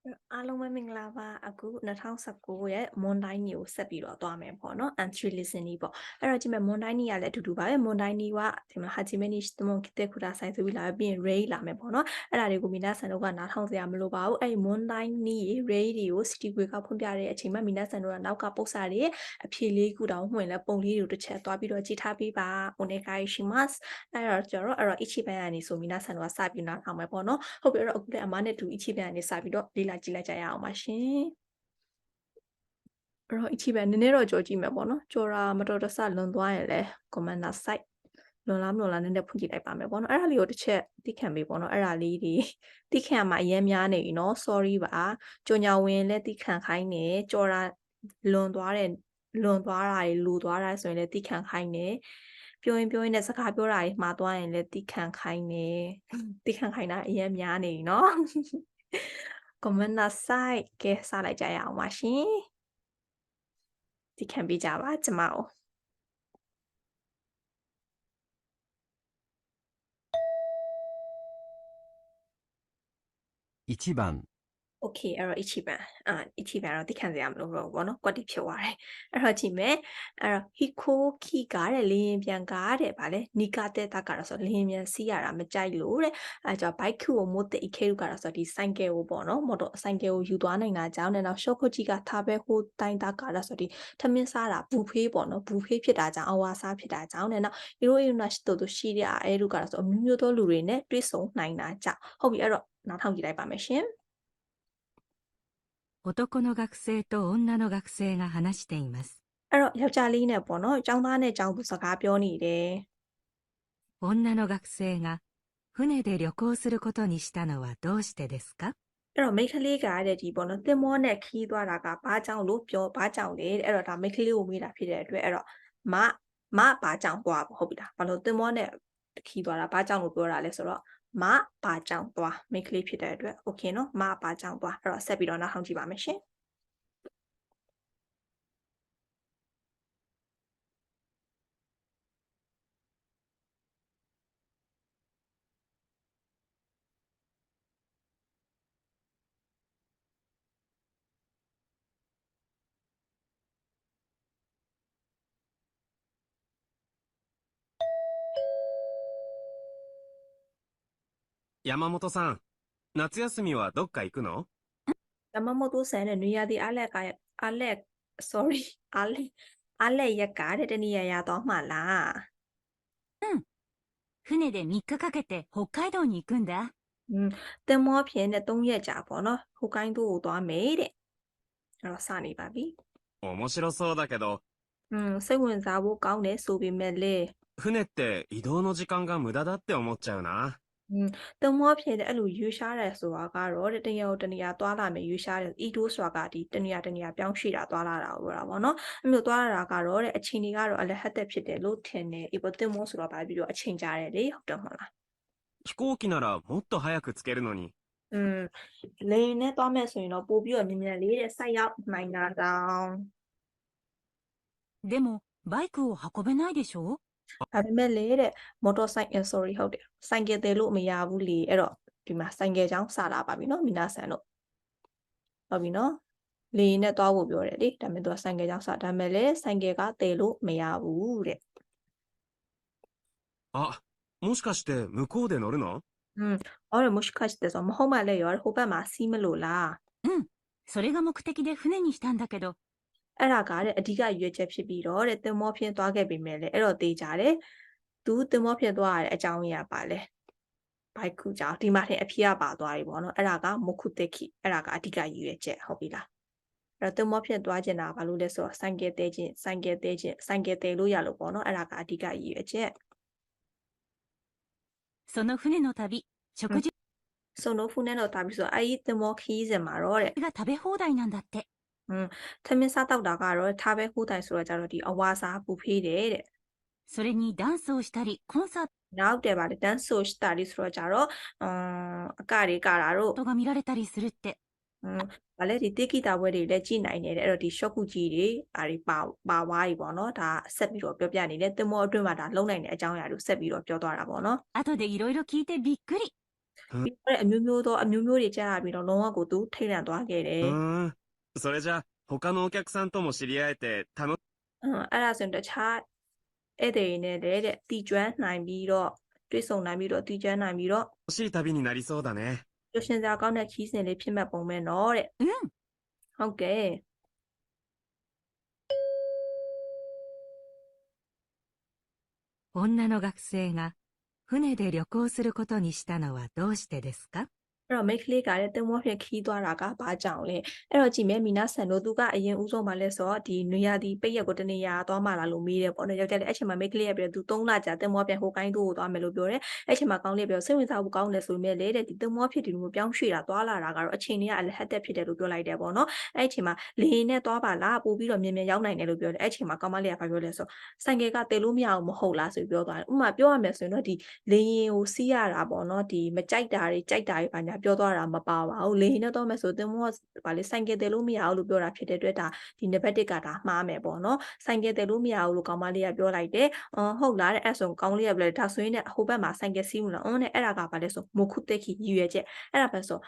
အားလုံးပဲမင်္ဂလာပါအခု2019ရဲ့ Monday နေ့ကိုဆက်ပြီးတော့သွားမယ်ပေါ့နော် entry listening ပေါ့အဲ့တော့ဒီမဲ့ Monday နေ့ကလည်းအတူတူပါပဲ Monday နေ့ကဒီမှာ Hajime ni shitomo kite kudasai ဆိုပြီးလာပြီးရင် Ray လာမယ်ပေါ့နော်အဲ့ဒါတွေကိုမိနာဆန်တို့ကနားထောင်စရာမလိုပါဘူးအဲ့ဒီ Monday နေ့ Ray တွေကို City Way ကဖွင့်ပြတဲ့အချိန်မှာမိနာဆန်တို့ကနောက်ကပုတ်စာတွေအဖြေလေးခုတောင်မှွင့်လဲပုံလေးတွေကိုတစ်ချက်သွားပြီးတော့ကြည့်ထားပေးပါ onegai shimasu အဲ့တော့ကျတော့ichiban ကနေဆိုမိနာဆန်တို့ကစပြီးနားထောင်မယ်ပေါ့နော်ဟုတ်ပြီအဲ့တော့အခုလည်းအမနဲ့တူ ichiban ကနေစပြီးတော့လေ့လာကြည့်လိုက်ကြရအောင်ပါရှင်အဲ့တော့ ichiban နည်းနည်းတော့ကြော်ကြည့်မယ်ပေါ့နော်ကြော်တာမတော်တဆလွန်သွားရင်လည်း comment နာ site လွန်လားမလွန်လားနည်းနည်းဖွင့်ကြည့်လိုက်ပါမယ်ပေါ့နော်အဲ့ဒါလေးကိုတစ်ချက်သိခံပေးပေါ့နော်အဲ့ဒါလေးတွေသိခံမှာအရင်များနေပြီနော် sorry ပါကြော်ညာဝင်လည်းသိခံခိုင်းနေကြော်တာလွန်သွားတာတွေလူသွားတာဆိုရင်လည်းသိခံခိုင်းနေပြောရင်လည်းစကားပြောတာတွေမှားသွားရင်လည်းသိခံခိုင်းနေသိခံခိုင်းတာအရင်များနေပြီနော် comment နာ site ကဲစလိုက်ကြရအောင်ပါရှင်သိခံပေးကြပါကျမကို1番 โอเคအဲ့တော့ichiban တော့သိခံစရာမလိုတော့ဘူးပေါ့နော်ကွက်တိဖြစ်သွားတယ်အဲ့တော့ကြည့်မယ်အဲ့တော့ hikoki ကတဲ့လေရင်ပြန်ကားတဲ့ဗာလဲ nikate တာကတော့ဆိုလေရင်ပြန်စီးရတာမကြိုက်လို့တဲ့အဲ့ကြောင့် bike ကိုမို့တဲ့ ikeru ကတော့ဆိုဒီဆိုင်ကယ်ကိုပေါ့နော်မော်တော်ဆိုင်ကယ်ကိုယူသွားနိုင်တာကြောင့်နဲ့နောက် shokochi ကထားပဲဟိုတိုင်းတာကတော့ဆိုဒီထမင်းစားတာဘူဖေးပေါ့နော်ဘူဖေးဖြစ်တာကြောင့်အဝါစားဖြစ်တာကြောင့်နဲ့နောက် hiro shi တို့ရှိတဲ့အဲလူကတော့ဆိုအမျိုးမျိုးသောလူတွေနဲ့တွေ့ဆုံနိုင်တာကြောင့်ဟုတ်ပြီအဲ့တော့နောက်ထောင်ကြည့်လိုက်ပါမယ်ရှင်男の学生と女の学生が話しています。အဲ့တော့ယောက်ျားလေးနဲ့ပေါ့နော်ကျောင်းသားနဲ့ကျောင်းသူစကားပြောနေတယ်女の学生が船で旅行することにしたのはどうしてですか？အဲ့တော့မိန်းကလေးကတဲ့ဒီပေါ့နော်သင်္ဘောနဲ့ခီးသွားတာကဘာကြောင့်လို့ပြောဘာကြောင့်လဲတဲ့အဲ့တော့ဒါမိန်းကလေးကိုမေးတာဖြစ်တဲ့အတွက်အဲ့တော့မဘာကြောင့်သွားပေါ့ဟုတ်ပြီလားဘာလို့သင်္ဘောနဲ့ခီးသွားတာဘာကြောင့်လို့ပြောတာလဲဆိုတော့မဘာကြောင့်သွားမိန်းကလေးဖြစ်တဲ့အတွက်โอเคနော်မဘာကြောင့်သွားအဲ့တော့ဆက်ပြီးတော့နောက်ထောင်ကြည့်ပါမယ်ရှင်山本さん、夏休みはどっか行くの？山本ဆန်တဲ့နွေရာသီအားလက်ကအားလက် sorry အားလက်ရက်ကတဲ့တနည်းရတော့မှလား 船で3日かけて北海道に行くんだ。သင်္ဘောဖြင့်နဲ့3ရက်ကြာပေါ့နော်ဟိုကိုင်းတို့ကိုသွားမယ်တဲ့အဲ့တော့စနေပါပြီ面白そうだけど、စိတ်ဝင်စားဖို့ကောင်းတယ်ဆိုပေမဲ့လေ船って移動の時間が無駄だって思っちゃうな。သင်္ဘောဖြင့်တဲ့အဲ့လိုယူရှားတယ်ဆိုတာကတော့တနေရာကိုတနေရာသွားလာမယ်ယူရှားတယ်ဤတိုးဆိုတာကဒီတနေရာပြောင်းရွှေ့တာသွားလာတာကိုပြောတာပေါ့နော်အဲ့မျိုးသွားလာတာကတော့တဲ့အချိန်တွေကတော့အလဟတ်သက်ဖြစ်တယ်လို့ထင်တယ်ဒီပေါ်သင်္ဘောဆိုတော့ဗာပြီးတော့အချိန်ကြာတယ်လေဟုတ်တယ်မဟုတ်လား飛行機ならもっと早く着けるのに。လေယာဉ်နဲ့သွားမယ်ဆိုရင်တော့ပို့ပြီးတော့မြန်လေးတဲ့ဆိုက်ရောက်နိုင်တာတောင်でも、バイクを運べないでしょ？ဒါပေမဲ့လေတဲ့ motorcycle sorry ဟုတ်တယ်ဆိုင်ကယ်တယ်လို့မရဘူးလေအဲ့တော့ဒီမှာဆိုင်ကယ်ချောင်းစလာပါပြီနော်မီနာဆန်တို့ဟုတ်ပြီနော်လေယာဉ်နဲ့သွားဖို့ပြောတယ်လေဒါပေမဲ့သူကဆိုင်ကယ်ချောင်းစဒါပေမဲ့လေဆိုင်ကယ်ကတယ်လို့မရဘူးတဲ့あ、もしかして向こうで乗るの？အော်もしかしてဆိုမဟုတ်မှလည်းရောဟိုဘက်မှာစီးမလို့လားそれが目的で船にしたんだけど。အဲ့ဒါကတဲ့အဓိကရွေးချက်ဖြစ်ပြီးတော့တဲ့သင်္ဘောဖြင့်သွားခဲ့ပြီမဲ့လေအဲ့တော့တေးကြတယ်သူသင်္ဘောဖြင့်သွားရတဲ့အကြောင်းရင်းကပါလေဘိုက်ခုကြောင့်ဒီမှာထင်အဖြေကပါသွားပြီပေါ့နော်အဲ့ဒါကမခုတက်ခိအဲ့ဒါကအဓိကရွေးချက်ဟုတ်ပြီလားအဲ့တော့သင်္ဘောဖြင့်သွားကျင်တာဘာလို့လဲဆိုတော့ဆိုင်ကယ်တဲလို့ရလို့ပေါ့နော်အဲ့ဒါကအဓိကရွေးချက်その船の旅、食事ဆိုနိုဖူနဲ့တော့ဒါပြီးဆိုအဲ့ဒီသင်္ဘောခီးစင်မှာတော့တဲ့が食べ放題なんだって。ထမင်းစားတောက်တာကတော့ထားပဲဟိုးတိုင်ဆိုတော့ကြတော့ဒီအဝါစာပူဖေးတယ်တဲ့それにダンスをしたり、コンサーနောက်တယ်ပါလေတန်းဆိုစတာဒီဆိုတော့ကြတော့အကတွေကတာတို့トが見られたりするって。ဗာလေဒီတေဂီတာဘွဲတွေလည်းကြည်နိုင်နေတယ်အဲ့တော့ဒီ short ကူကြီးတွေအားဒီပါဝါးကြီးပေါ့နော်ဒါဆက်ပြီးတော့ပြောပြနေတယ်သင်္ဘောအတွင်းမှာဒါလုံနိုင်တဲ့အကြောင်းအရာတွေဆက်ပြီးတော့ပြောသွားတာပေါ့နော်後でいろいろ聞いてびっくり。ပြီးတော့အမျိုးမျိုးသောအမျိုးမျိုးတွေကြားရပြီးတော့လုံးဝကိုသူထိတ်လန့်သွားခဲ့တယ် それじゃ、他のお客さんとも知り合えて楽အဲ့ဒါဆိုရင်တခြားဧည့်သည်တွေနဲ့လည်းတဲ့တီကျွမ်းနိုင်ပြီးတော့တွေ့ဆုံနိုင်ပြီးတော့တီကျွမ်းနိုင်ပြီးတော့ しい旅になりそうだね。 ပျော်ရွှင်စရာကောင်းတဲ့ခီးစဉ်လေးဖြစ်မဲ့ပုံပဲနော်တဲ့ うん。 ဟုတ်ကဲ့ 女の学生が船で旅行することにしたのはどうしてですか？ အဲ့တော့မိတ်ကလေးကလည်းတင်မောဖြင့်ခီးသွားတာကဘာကြောင့်လဲအဲ့တော့ကြည့်မယ်မီနာဆန်တို့သူကအရင်ဦးဆုံးမှလဲဆိုတော့ဒီနွေရာသီပိတ်ရက်ကိုတနေရာသွားမှလာလို့မေးတယ်ပေါ့နော်ယောက်ျားလေးအဲ့ချိန်မှာမိတ်ကလေးရပြီးတော့သူ3လကြာတင်မောပြန်ဟိုကိုင်းတို့ကိုသွားမယ်လို့ပြောတယ်အဲ့ချိန်မှာကောင်းလေးပြောစိတ်ဝင်စားဖို့ကောင်းတယ်ဆိုပေမဲ့လေတဲ့ဒီတင်မောဖြစ်ဒီလိုပြောင်းရွှေ့တာသွားလာတာကတော့အချိန်တွေကအလဟတ်တက်ဖြစ်တယ်လို့ပြောလိုက်တယ်ပေါ့နော်အဲ့ချိန်မှာလေရင်နဲ့သွားပါလားပို့ပြီးတော့မြင်မြင်ရောက်နိုင်တယ်လို့ပြောတယ်အဲ့ချိန်မှာကောင်းမလေးကဘာပြောလဲဆိုဆိုင်ကယ်ကတေလို့မရအောင်မဟုတ်လားဆိုပြီးပြောသွားတယ်ဥပမာပြောရမယ်ဆိုရင်တော့ဒီလေရင်ကိုစီးရတာပေါ့နော်ဒီမကြိုက်တာတွေကြိုက်တာတွေဘာညာပြောသွားတာမပါပါဘူးလေရင်နဲ့တော့မယ်ဆိုတင်မောဗာလေဆိုင်ကယ်တယ်လို့မရဘူးလို့ပြောတာဖြစ်တဲ့အတွက်ဒါဒီနံပါတ်1ကဒါမှားမယ်ပေါ့နော်ဆိုင်ကယ်တယ်လို့မရဘူးလို့ကောင်းမလေးကပြောလိုက်တယ်ဟုတ်လားတဲ့အဲ့ဆိုကောင်းလေးကပြောတယ်ဒါဆိုရင်လည်းဟိုဘက်မှာဆိုင်ကယ်စီးမလားတဲ့အဲ့ဒါကဗာလဲဆိုမိုခုတက်ခီရည်ရွယ်ချက်အဲ့ဒါပဲဆို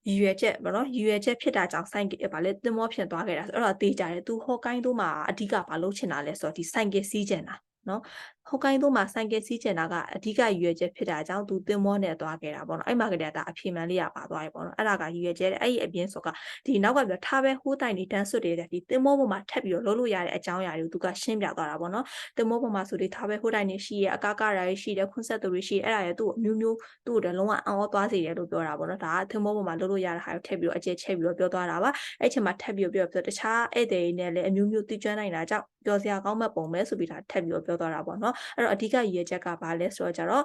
ရည်ရွယ်ချက်ပေါ့နော်ရည်ရွယ်ချက်ဖြစ်တာကြောင့်ဆိုင်ကယ်ဗာလေတင်မောဖြစ်သွားခဲ့တာဆိုအဲ့တော့တေးကြတယ်သူဟောကိုင်းတို့မှာအဓိကဗာလုပ်ချင်တာလဲဆိုတော့ဒီဆိုင်ကယ်စီးချင်တာနော်ဟိုကိုင်းတို့မှာဆိုင်ကယ်စီးချင်တာကအဓိကရည်ရွယ်ချက်ဖြစ်တာကြောင့်သူတင်မောနဲ့သွားခဲ့တာပေါ့နော်အဲ့မှာကတည်းကဒါအဖြေမှန်လေးရပါသွားပြီပေါ့နော်အဲ့ဒါကရည်ရွယ်ချက်အဲ့ဒီအပြင်ဆိုကဒီနောက်ကပြောထားပဲဟိုးတိုင်နေတန်းစွတ်တဲ့ဒီတင်မောပေါ်မှာထပ်ပြီးတော့လုပ်လို့ရတဲ့အကြောင်းအရာတွေကိုသူကရှင်းပြသွားတာပေါ့နော်တင်မောပေါ်မှာဆိုဒီထားပဲဟိုးတိုင်နေရှိရအကားကားတွေရှိတယ်ခွန်းဆက်သူတွေရှိအဲ့ဒါရဲ့သူ့အမျိုးမျိုးသူ့ကိုလုံးဝအံ့ဩသွားစေတယ်လို့ပြောတာပေါ့နော်ဒါကတင်မောပေါ်မှာလုပ်လို့ရတဲ့ဟာကိုထပ်ပြီးတော့အကျယ်ချက်ပြီးတော့ပြောသွားတာပါအဲ့ချိန်မှာထပ်ပြီးတော့ပြောတခြားဧည့်သည်တွေနဲ့လည်းအမျိုးမျိုးသိကျွမ်းနိုင်တာကြောင့်ပြောစရာကောင်းမဲ့ပုံပဲဆိုပြီးဒါထပ်ပြီးတော့ပြောသွားတာပေါ့နော်အဲ့တော့အဓိကရည်ရွယ်ချက်ကဘာလဲဆိုတော့ကြတော့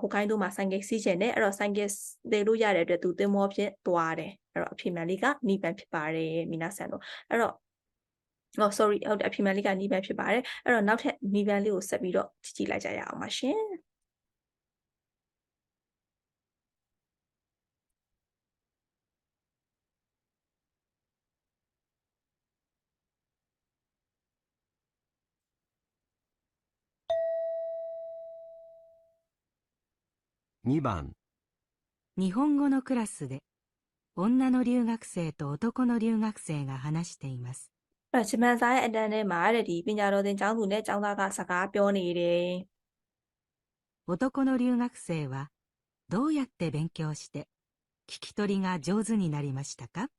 ဟိုကိုင်းတို့မှာဆိုင်ကယ်စီးချင်တယ်အဲ့တော့ဆိုင်ကယ်တေလို့ရတဲ့အတွက်သူတင်မောဖြင့်သွားတယ်အဲ့တော့အဖြေမှန်လေးကနိဗ္ဗာန်ဖြစ်ပါတယ်မီနာဆန်တို့အဲ့တော့sorry ဟုတ်တယ်အဖြေမှန်လေးကနိဗ္ဗာန်ဖြစ်ပါတယ်အဲ့တော့နောက်ထပ်နိဗ္ဗာန်လေးကိုဆက်ပြီးတော့ကြည့်လိုက်ကြရအောင်ပါရှင်2番。日本語のクラスで女の留学生と男の留学生が話しています。 အဲ့တော့ဂျပန်စာရဲ့အတန်းထဲမှာတဲ့ဒီပညာတော်သင်ကျောင်းသူနဲ့ကျောင်းသားကစကားပြောနေတယ် 男の留学生はどうやって勉強して聞き取りが上手になりましたか？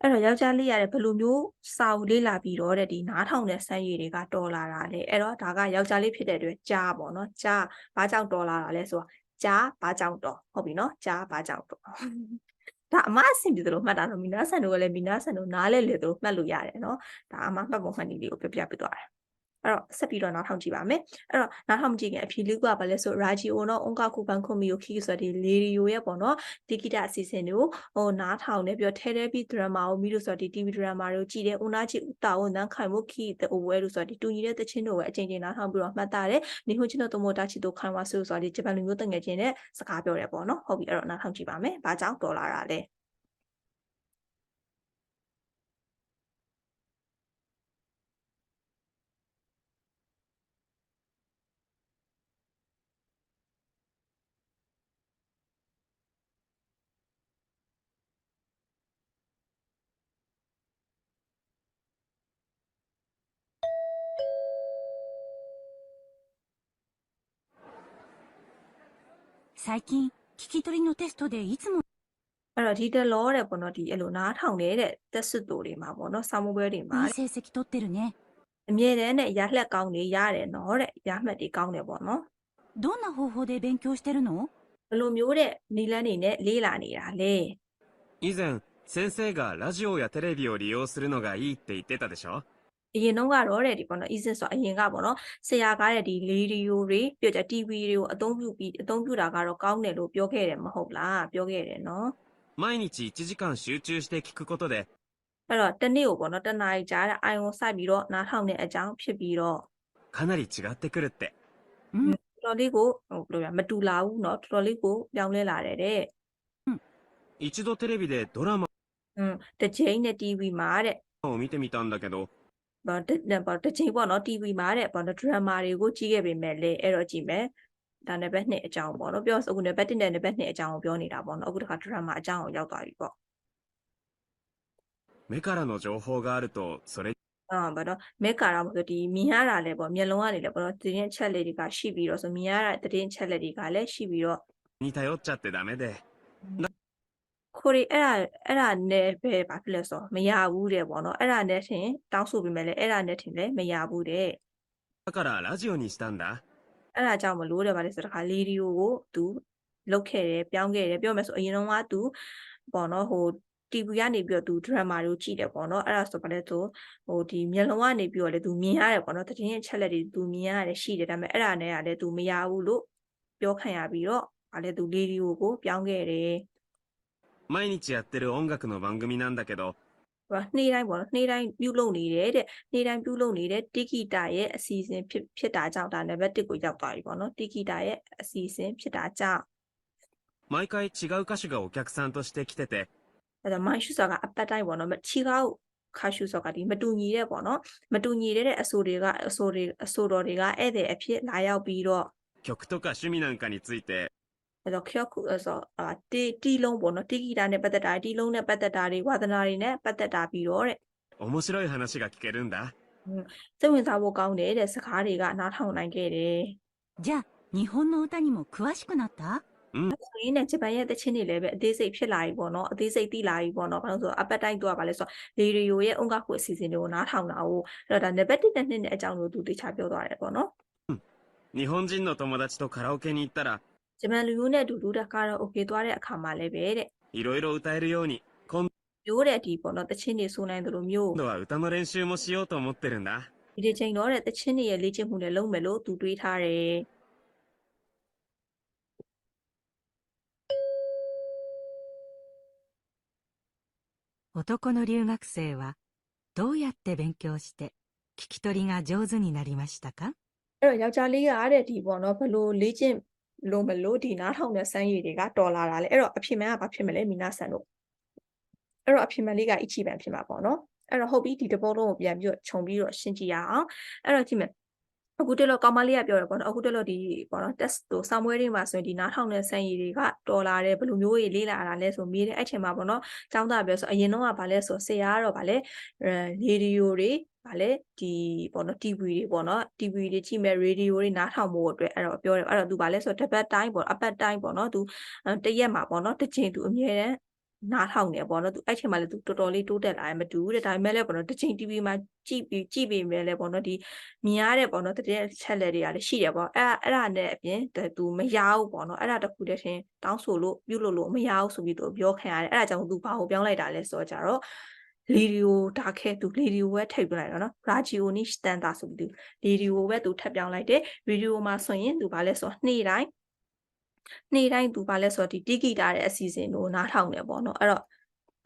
အဲ့တော့ယောက်ျားလေးရတယ်ဘယ်လိုမျိုးစာအုပ်လေးလာပြီးတော့တဲ့ဒီနားထောင်တဲ့စမ်းရည်တွေကတော်လာတာလေအဲ့တော့ဒါကယောက်ျားလေးဖြစ်တဲ့အတွက်ကြားပေါ့နော်ကြားဘာကြောင့်တော်လာတာလဲဆိုတော့ကြားဘာကြောင့်တော်ဟုတ်ပြီနော်ကြားဘာကြောင့်တော်ဒါအမအဆင်ပြေသလိုမှတ်တာတော့မီနာဆန်တို့ကလည်းမီနာဆန်တို့နားလဲလေသလိုမှတ်လို့ရတယ်နော်ဒါအမမှတ်ပုံမှန်နည်းလေးကိုပြပြပေးသွားတယ်အဲ့တော့ဆက်ပြီးတော့နားထောင်ကြည့်ပါမယ်အဲ့တော့နားထောင်ကြည့်ခင်အဖြေလေးကဘာလဲဆိုရာဂျီအိုနော်အုံကခုပန်ခုမီယိုခီဆိုတဲ့လေဒီယိုရဲ့ပေါ့နော်ဒီဂီတအစီအစဉ်တွေကိုဟိုနားထောင်နေပြီးတော့ထဲထဲပြီးဒရမာကိုမီလို့ဆိုတော့ဒီ TV ဒရမာတွေကိုကြည့်တယ်ဦးနာချီဦးတာဝန်တန်းခိုင်မှုခီတဲ့အိုဝဲလို့ဆိုတော့ဒီတူညီတဲ့သချင်းတွေကိုအချိန်ချင်းနားထောင်ပြီးတော့မှတ်သားတယ်နေဟိုချင်းတို့တမိုတာချီတို့ခိုင်ဝါဆိုတော့ဒီဂျပန်လူမျိုးတငယ်ချင်းနဲ့စကားပြောတယ်ပေါ့နော်ဟုတ်ပြီအဲ့တော့နားထောင်ကြည့်ပါမယ်ဘာကြောင့်တော်လာတာလဲ最近、聞き取りのテストでいつも အဲ့တော့ဒီတလောတဲ့ပေါ့နော်ဒီအဲ့လိုနားထောင်နေတဲ့တက်စစ်တူတွေမှာပေါ့နော်စာမိုးပွဲတွေမှာ いい成績取ってるね。 အမြဲတမ်းနဲ့ရလှက်ကောင်းတွေရတယ်နော်တဲ့ရမှတ်တွေကောင်းတယ်ပေါ့နော် どんな方法で勉強してるの？ ဘယ်လိုမျိုးတဲ့နီလန်းနေနဲ့လေးလာနေတာလဲ 以前、先生がラジオやテレビを利用するのがいいって言ってたでしょ？ အရင်တော့ကတော့တဲ့ဒီပေါ့နော် easy ဆိုအရင်ကပေါ့နော်ဆရာကားတဲ့ဒီလေဒီယိုတွေပြကြ TV တွေကိုအသုံးပြုတာကတော့ကောင်းတယ်လို့ပြောခဲ့တယ်မဟုတ်လားပြောခဲ့တယ်နော် 毎日1時間集中して聞くことで、 အဲ့တော့တစ်နေ့ကိုပေါ့နော်တစ်နာရီကြာတဲ့အိုင်ကိုစိုက်ပြီးတော့နားထောင်တဲ့အကြောင်းဖြစ်ပြီးတော့ かなり違ってくるって。 တော်တော်လေးကိုဟိုဘယ်လိုလဲမတူလာဘူးเนาะတော်တော်လေးကိုပြောင်းလဲလာတယ်တဲ့ 一度テレビでドラマ တစ်ချိန်နဲ့ TV မှာတဲ့ を見てみたんだけど、 တစ်ချိန်ပေါ့နော် TV မှာတဲ့ပေါ့နော် drama တွေကိုကြည့်ခဲ့ပေမဲ့လေအဲ့တော့ကြည့်မယ် ဒါနံပါတ်2အကြောင်းပေါ့နော်ပြောဆိုအခုနံပါတ်1နဲ့နံပါတ်2အကြောင်းကိုပြောနေတာပေါ့နော်အခုတခါဒရမာအကြောင်းကိုရောက်သွားပြီပေါ့ 目からの情報があると、それ ဘာတော့မဲကာရာမို့ဆိုဒီမြင်ရတာလဲပေါ့မျက်လုံးကနေလဲပေါ့နော်သတင်းချက်လက်တွေကရှိပြီးတော့ဆိုမြင်ရတဲ့သတင်းချက်လက်တွေကလည်းရှိပြီးတော့ に頼っちゃってダメで、 ခိုရီအဲ့ဒါနဲ့ပဲဘာဖြစ်လဲဆိုမရဘူးတဲ့ပေါ့နော်အဲ့ဒါနဲ့ထင်တောင်းဆိုပြီးမဲ့လဲအဲ့ဒါနဲ့ထင်လဲမရဘူးတဲ့ だからラジオにしたんだ。 အဲ့ဒါကြောင့်မလို့တဲ့ဗါလဲဆိုတခါလေဒီယိုကိုသူလုတ်ခဲ့တယ်ပြောင်းခဲ့တယ်ပြောမယ်ဆိုအရင်တော့ကသူပေါ့နော်ဟို TV ကနေပြီးတော့သူ drama တွေကိုကြည့်တယ်ပေါ့နော်အဲ့ဒါဆိုဗါလဲဆိုဟိုဒီမျက်လုံးကနေပြီးတော့လေသူမြင်ရတယ်ပေါ့နော်သတင်းရဲ့ချက်လက်တွေသူမြင်ရတယ်ရှိတယ်ဒါပေမဲ့အဲ့ဒါနဲ့ကလည်းသူမရဘူးလို့ပြောခံရပြီးတော့ဗါလဲသူလေဒီယိုကိုပြောင်းခဲ့တယ် 毎日やってる音楽の番組なんだけど、 နေ့တိုင်းပေါ့နော်နေ့တိုင်းပြုလုပ်နေတဲ့နေ့တိုင်းပြုလုပ်နေတဲ့တီကီတာရဲ့အစီအစဉ်ဖြစ်တာကြောင့်ဒါနံပါတ်1ကိုရောက်သွားပြီပေါ့နော်တီကီတာရဲ့အစီအစဉ်ဖြစ်တာကြောင့် 毎回違う歌手がお客さんとして来てて、 အဲ့တော့ my shoes ကအပတ်တိုင်းပေါ့နော်ချီကောက်ခါရှူစောကဒီမတူညီတဲ့ပေါ့နော်မတူညီတဲ့အဆိုတွေကအဆိုတော်တွေကဧည့်သည်အဖြစ်လာရောက်ပြီးတော့ 曲とか趣味なんかについて、 အဲ့တော့ခေတ်ခုဆိုတီလုံးပေါ့နော်တီကီတာနဲ့ပတ်သက်တာတီလုံးနဲ့ပတ်သက်တာတွေဝါသနာတွေနဲ့ပတ်သက်တာပြီးတော့တဲ့ 面白い話が聞けるんだ。 စိတ်ဝင်စားဖို့ကောင်းတယ်တဲ့စကားတွေကနားထောင်နိုင်ခဲ့တယ် じゃあ、日本の歌にも詳しくなった ဆိုရင်လည်းဂျပန်ရဲ့တချင်းတွေလည်းပဲအသေးစိတ်ဖြစ်လာပြီပေါ့နော်အသေးစိတ်သိလာပြီပေါ့နော်ဘာလို့ဆိုအပတ်တိုင်းတော့ဗာလဲဆိုလေရီယိုရဲ့အုံကခုအစီအစဉ်တွေကိုနားထောင်တာကိုအဲ့တော့ဒါနံပါတ်1နဲ့2နဲ့အကြောင်းကိုသူသိချပြောသွားတယ်ပေါ့နော် 日本人の友達とカラオケに行ったら、 ဂျပန်လူမျိုးနဲ့အတူတူတကားတော့ okay သွားတဲ့အခါမှာလည်းပဲတဲ့ いろいろ歌えるように、今 မျိုးတဲ့ဒီပေါ့နော်တချင်းတွေဆိုနိုင်တယ်လို့မျိုး 度は歌の練習もしようと思ってるんだ。 ဒီချိန်တော့တဲ့တချင်းတွေရဲ့လေ့ကျင့်မှုနဲ့လုပ်မယ်လို့သူတွေးထားတယ် 男の留学生はどうやって勉強して聞き取りが上手になりましたか？ အဲ့တော့ယောက်ျားလေးကတဲ့ဒီပေါ့နော်ဘလို့လေ့ကျင့်လို့မလို့ဒီနားထောင်တဲ့စမ်းရည်တွေကတော်လာတာလေအဲ့တော့အဖြစ်မှန်ကဘာဖြစ်မလဲမိနာဆန်တို့အဲ့တော့အဖြစ်မှန်လေးကအချီပန်ဖြစ်မှာပေါ့နော်အဲ့တော့ဟုတ်ပြီဒီတဘောလုံးကိုပြန်ပြီးတော့ခြုံပြီးတော့ရှင်းကြည့်ရအောင်အဲ့တော့ကြည့်မယ်အခုတက်လို့ကောင်မလေးကပြောတယ်ပေါ့နော်အခုတက်လို့ဒီပေါ့နော် test တို့စာမွေးတွေမှာဆိုရင်ဒီနားထောင်တဲ့စမ်းရည်တွေကတော်လာတယ်ဘယ်လိုမျိုးကြီးလေးလာတာလဲဆိုမေးတယ်အဲ့ချိန်မှာပေါ့နော်ចောင်းသားပြောဆိုအရင်တော့ကဘာလဲဆိုဆရာကတော့ဘာလဲရေဒီယိုတွေဗာလဲဒီပေါ့နော် TV တွေပေါ့နော် TV တွေကြည့်မဲ့ radio တွေနားထောင်ဖို့အတွက်အဲ့တော့ပြောတယ်အဲ့တော့ तू ဗာလဲဆိုတပတ်တိုင်းပေါ့အပတ်တိုင်းပေါ့နော် तू တရက်မှာပေါ့နော်တစ်ချိန် तू အမြဲတမ်းနားထောင်နေပေါ့နော် तू အဲ့ချိန်မှာလည်း तू တော်တော်လေးတိုးတက်လာတယ်မတူဘူးတဲ့ဒါပေမဲ့လည်းပေါ့နော်တစ်ချိန် TV မှာကြည့်ပြီးမဲ့လည်းပေါ့နော်ဒီမြင်ရတဲ့ပေါ့နော်တတဲ့ချက်လက်တွေကလည်းရှိတယ်ပေါ့အဲ့ဒါနဲ့အပြင် तू မရဘူးပေါ့နော်အဲ့ဒါတခုတည်းချင်းတောင်းဆိုလို့ပြုလို့မရဘူးဆိုပြီး तू ပြောခံရတယ်အဲ့ဒါကြောင့် तू ဘာကိုပြောင်းလိုက်တာလဲဆိုတော့ကြတော့ လေဒီယိုဒါခဲသူလေဒီယိုပဲထိပ်ပြလိုက်တော့နော်ရာဂျီယိုနီစတန်ဒါဆိုပြီးသူလေဒီယိုပဲသူထပ်ပြောင်းလိုက်တယ်ဗီဒီယိုမှာဆိုရင်သူဗာလဲဆိုနေ့တိုင်းသူဗာလဲဆိုဒီတီကီတာရဲ့အစီအစဉ်ကိုနားထောင်တယ်ပေါ့နော်အဲ့တော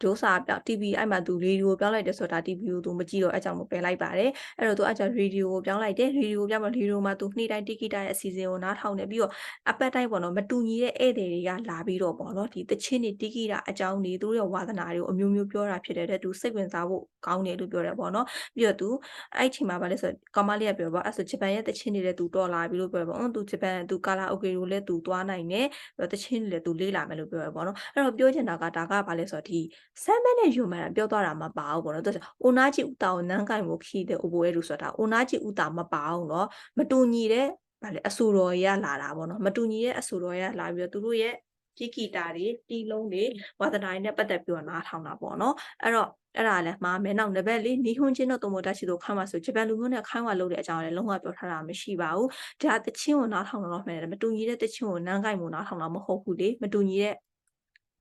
့ဒိုးစာပြောင်း TV အဲ့မှာသူရေဒီယိုပြောင်းလိုက်တယ်ဆိုတာ TV ကိုသူမကြည့်တော့အဲ့ကြောင့်မပယ်လိုက်ပါတယ်အဲ့တော့သူအဲ့ကြောင့်ရေဒီယိုကိုပြောင်းလိုက်တယ်ရေဒီယိုပြောင်းမှရေဒီယိုမှာသူနေ့တိုင်းတီကီတာရဲ့အစီအစဉ်ကိုနားထောင်တယ်ပြီးတော့အပတ်တိုင်းပေါ့နော်မတူညီတဲ့ဧည့်သည်တွေကလာပြီးတော့ပေါ့နော်ဒီတချင်းတွေတီကီတာအကြောင်းတွေသူတို့ရဲ့ဝါသနာတွေကိုအမျိုးမျိုးပြောတာဖြစ်တဲ့သူစိတ်ဝင်စားဖို့ကောင်းတယ်လို့ပြောတယ်ပေါ့နော်ပြီးတော့သူအဲ့ချိန်မှာဗာလဲဆိုကောင်မလေးကပြောပါအဲ့ဆိုဂျပန်ရဲ့တချင်းတွေလည်းသူတော်လာပြီးလို့ပြောတယ်ပေါ့သူဂျပန်သူကာလာအိုကေကိုလည်းသူသွားနိုင်တယ်ပြီးတော့တချင်းတွေလည်းသူလေးလာမယ်လို့ပြောတယ်ပေါ့နော်အဲ့တော့ပြောချင်တာကဒါကဗာလဲဆိုဒီဆမ်မနဲ့ယူမန်ပြောသွားတာမပါဘူးပေါ့နော်သူအိုနာချီဥတာကိုနန်းကင်ကိုခီးတဲ့အိုဘိုရဲလူဆိုတာအိုနာချီဥတာမပါအောင်เนาะမတူညီတဲ့ဗာလဲအဆူတော်ရလာတာပေါ့နော်မတူညီတဲ့အဆူတော်ရလာပြီးတော့သူတို့ရဲ့တီကီတာတွေတီလုံးတွေဝါသနာတွေနဲ့ပတ်သက်ပြီးတော့နားထောင်တာပေါ့နော်အဲ့တော့အဲ့ဒါလည်းမှားမယ်နောက်နံပါတ်4နီဟွန်ချင်းတို့တိုမိုတာချီတို့ခိုင်းမှာဆိုဂျပန်လူမျိုးနဲ့ခိုင်းမှာလုပ်တဲ့အကြောင်းလည်းလုံးဝပြောထားတာမရှိပါဘူးဒါတချင်းကိုနားထောင်တော့မှလည်းမတူညီတဲ့တချင်းကိုနန်းကိုင်ကိုနားထောင်တာမဟုတ်ဘူးလေမတူညီတဲ့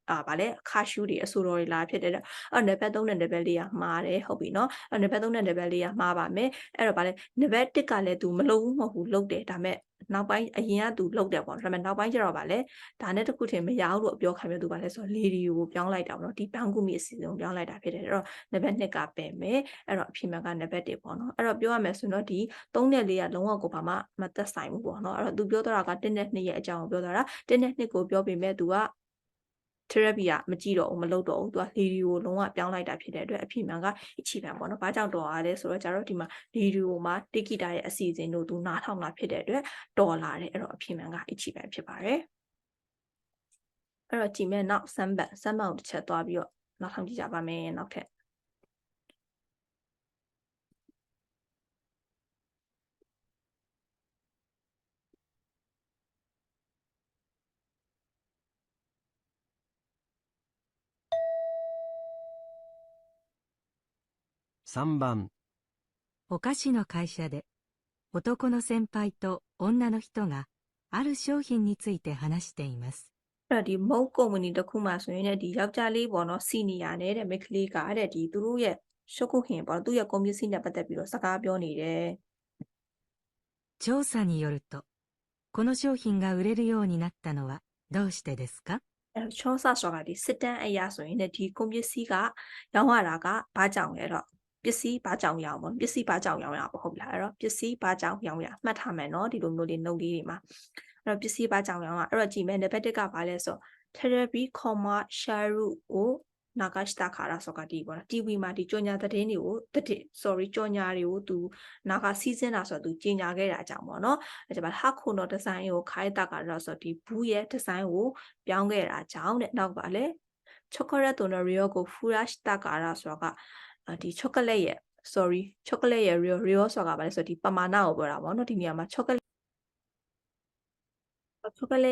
ဗာလဲခါရှူတွေအဆိုတော်တွေလာဖြစ်တဲ့အဲ့နံပါတ်3နဲ့နံပါတ်4ကမှားတယ်ဟုတ်ပြီနော်အဲ့နံပါတ်3နဲ့နံပါတ်4ကမှားပါမယ်အဲ့တော့ဗာလဲနံပါတ်1ကလည်း तू မလုပ်ဘူးမဟုတ်ဘူးလုပ်တယ်ဒါမဲ့နောက်ပိုင်းအရင်က तू လုပ်တယ်ပေါ့ဒါပေမဲ့နောက်ပိုင်းကျတော့ဗာလဲဒါနဲ့တခုထင်မရဘူးလို့အပြောခံပြ तू ဗာလဲဆိုလေဒီယိုကိုပြောင်းလိုက်တာပေါ့နော်ဒီဘန်ကူမီအစီအစဉ်ကိုပြောင်းလိုက်တာဖြစ်တယ်အဲ့တော့နံပါတ်2ကပယ်မယ်အဲ့တော့အဖြစ်မှန်ကနံပါတ်1ပေါ့နော်အဲ့တော့ပြောရမယ်ဆိုတော့ဒီ3နဲ့4ကလုံးဝကိုဘာမှမသက်ဆိုင်ဘူးပေါ့နော်အဲ့တော့ तू ပြောတော့က1နဲ့2ရဲ့အကြောင်းကိုပြောတာ1နဲ့2ကိုပြောပေမဲ့ तू က therapy ကမကြည့်တော့ဘူးမလုပ်တော့ဘူးသူကလေဒီကိုလုံးဝပြောင်းလိုက်တာဖြစ်တဲ့အတွက်အဖြစ်မှန်ကအချီပန်ပေါ့နော်ဘာကြောင့်တော်ရလဲဆိုတော့ကျတော့ဒီမှာလေဒီကိုမှာတိကိတာရဲ့အစီအစဉ်တို့သူနားထောင်တာဖြစ်တဲ့အတွက်တော်လာတယ်အဲ့တော့အဖြစ်မှန်ကအချီပန်ဖြစ်ပါတယ်အဲ့တော့ကြည့်မယ်နောက်စမ်းပတ်ကိုတစ်ချက်သွားပြီးတော့နောက်ထောင်ကြည့်ကြပါမယ်နောက်ထပ်3番、お菓子の会社で男の先輩と女の人がある商品について話しています。အဲ့တော့ဒီမုတ်ကုမ္ပဏီတစ်ခုမှဆိုရင်လည်းဒီယောက်ျားလေးပေါ့နော်စီနီယာနဲ့တဲ့မိန်းကလေးကတဲ့ဒီသူတို့ရဲ့ရှုပ်ခုခင်ပေါ့သူ့ရဲ့ကွန်ပျူတာနဲ့ပတ်သက်ပြီးတော့စကားပြောနေတယ်調査によると、この商品が売れるようになったのはどうしてですか？ အဲ့တော့ချောဆာဆိုတာဒီစစ်တမ်းအရာဆိုရင်လည်းဒီကွန်ပျူတာကရောင်းရတာကဘာကြောင့်လဲတော့ပစ္စည်းဘာကြောင့်ရောင်းပေါ့ပစ္စည်းဘာကြောင့်ရောင်းရပေါ့ဟုတ်လားအဲ့တော့ပစ္စည်းဘာကြောင့်ရောင်းရမှတ်ထားမယ်နော်ဒီလိုမျိုးလေးနှုတ်လေးတွေမှာအဲ့တော့ပစ္စည်းဘာကြောင့်ရောင်းရအဲ့တော့ကြည့်မယ်နံပါတ်1ကဘာလဲဆို therapy commercial ကိုနာဂရှတာခါရာဆိုကဒီပေါ့နော် TV မှာဒီကြော်ညာသတင်းတွေကိုကြော်ညာတွေကိုသူနာဂစီးစင်းတာဆိုတော့သူကြီးညာခဲ့တာကြောင့်ပေါ့နော်အဲ့ဒါဟာခုနော်ဒီဇိုင်းကိုခိုင်းတာကတော့ဆိုဒီဘူးရဲ့ဒီဇိုင်းကိုပြောင်းခဲ့တာကြောင့်တဲ့နောက်ပါလေ chocolate တို့နဲ့ Rio ကို furash တာကရာဆိုတော့ဒီ chocolate ရဲ့ chocolate ရဲ့ Rio ဆိုတာကဘာလဲဆိုဒီပမာဏကိုပြောတာပေါ့နော်ဒီနေရာမှာ chocolate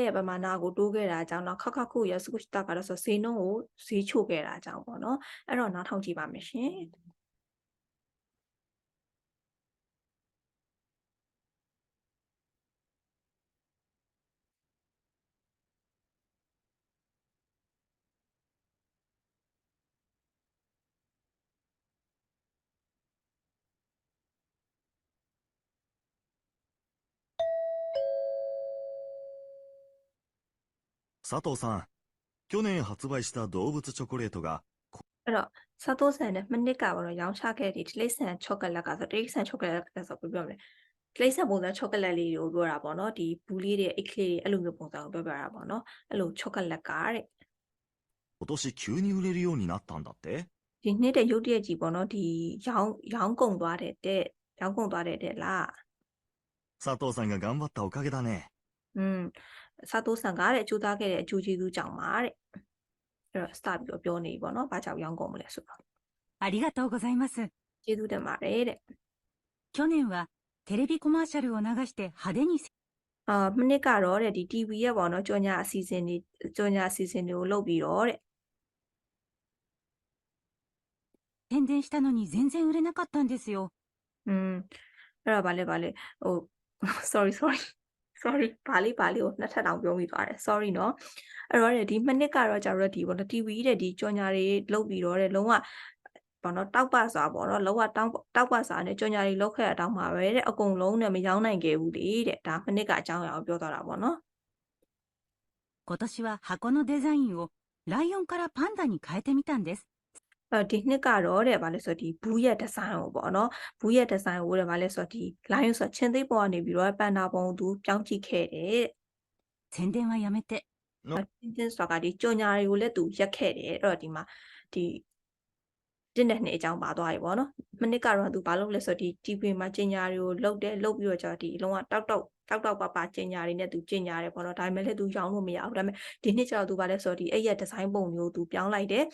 ရဲ့ပမာဏကိုတိုးခဲ့တာကြောင့်တော့ခခခုရစကုတာကတော့ဆိုဈေးနှုန်းကိုဈေးချိုခဲ့တာကြောင့်ပေါ့နော်အဲ့တော့နားထောင်ကြည့်ပါမယ်ရှင်佐藤さん、去年発売した動物チョコレートが、 အဲ့တော့စာတိုးဆန်နဲ့မနစ်ကပေါ့နော်ရောင်းချခဲ့တဲ့တိရစ္ဆာန်ချောကလက်ကဆိုတိရစ္ဆာန်ချောကလက်ကဆိုပြောမယ်တိရစ္ဆာန်ပုံစံချောကလက်လေးတွေကိုပြောတာပေါ့နော်ဒီဘူးလေးတွေအိတ်ကလေးတွေအဲ့လိုမျိုးပုံစံကိုပြောတာပေါ့နော်အဲ့လိုချောကလက်ကတဲ့今年急に売れるようになったんだって？ ဒီနှစ်တဲ့ရုပ်တရက်ကြီးပေါ့နော်ဒီရောင်းကုန်သွားတဲ့လား 佐藤さんが頑張ったおかげだね。စာတိုးဆန်ကတဲ့အကျိုးသားခဲ့တဲ့အကျိုးကျေးဇူးကြောင့်ပါတဲ့အဲ့တော့ start ပြီးတော့ပြောနေပြီပေါ့နော်ဘာကြောင့်ရောင်းကုန်မလဲဆိုတော့ ありがとうございます。 ကျေးဇူးတင်ပါတယ်တဲ့ 去年はテレビコマーシャルを流して派手にမနစ်ကတော့တဲ့ဒီ TV ရဲ့ပေါ့နော်ကြော်ညာအစီအစဉ်တွေကိုလုပ်ပြီးတော့တဲ့ 宣伝したのに全然売れなかったんですよ。အဲ့တော့ဗာလေဟို sorry ဘာလေးကိုနှစ်ထပ်တောင်ပြောမိသွားတယ် sorry เนาะအဲ့တော့ဒီမနစ်ကတော့ကျတော့ဒီပေါ့နော် TV တဲ့ဒီကြော်ညာတွေလုပ်ပြီးတော့တဲ့လုံးဝပေါ့နော်တောက်ပစာပေါ့နော်လုံးဝတောက်ပစာနဲ့ကြော်ညာတွေလုပ်ခဲ့တာတောင်မှပဲတဲ့အကုန်လုံးနဲ့မရောင်းနိုင်ခဲ့ဘူးလေတဲ့ဒါမနစ်ကအကြောင်းအရာကိုပြောသွားတာပေါ့နော် 今年は箱のデザインをライオンからパンダに変えてみたんです。ဒီနှစ်ကတော့တဲ့ဗာလဲဆိုဒီဘူးရဲ့ဒီဇိုင်းကိုပေါ့နော်ဘူးရဲ့ဒီဇိုင်းကိုတဲ့ဗာလဲဆိုဒီ line ဆိုချင်းသိပေါ်ကနေပြီးတော့ပန်နာပုံသူပြောင်းကြည့်ခဲ့တယ် 宣伝はやめて。 ချင်းဆိုတာကဒီကြော်ညာတွေကိုလည်းသူရက်ခဲ့တယ်အဲ့တော့ဒီမှာဒီတင်းတဲ့နှစ်အကြောင်းပါသွားပြီပေါ့နော်မနစ်ကတော့သူဘာလုပ်လဲဆိုဒီ TV မှာကျင်ညာတွေကိုလုပ်ပြီးတော့ကြာဒီအလုံးဝတောက်ပါကျင်ညာတွေနဲ့သူကျင်ညာတယ်ပေါ့နော်ဒါပေမဲ့လည်းသူရောင်းလို့မရဘူးဒါပေမဲ့ဒီနှစ်ကျတော့သူဘာလဲဆိုဒီအဲ့ရဲ့ဒီဇိုင်းပုံမျိုးသူပြောင်းလိုက်တယ်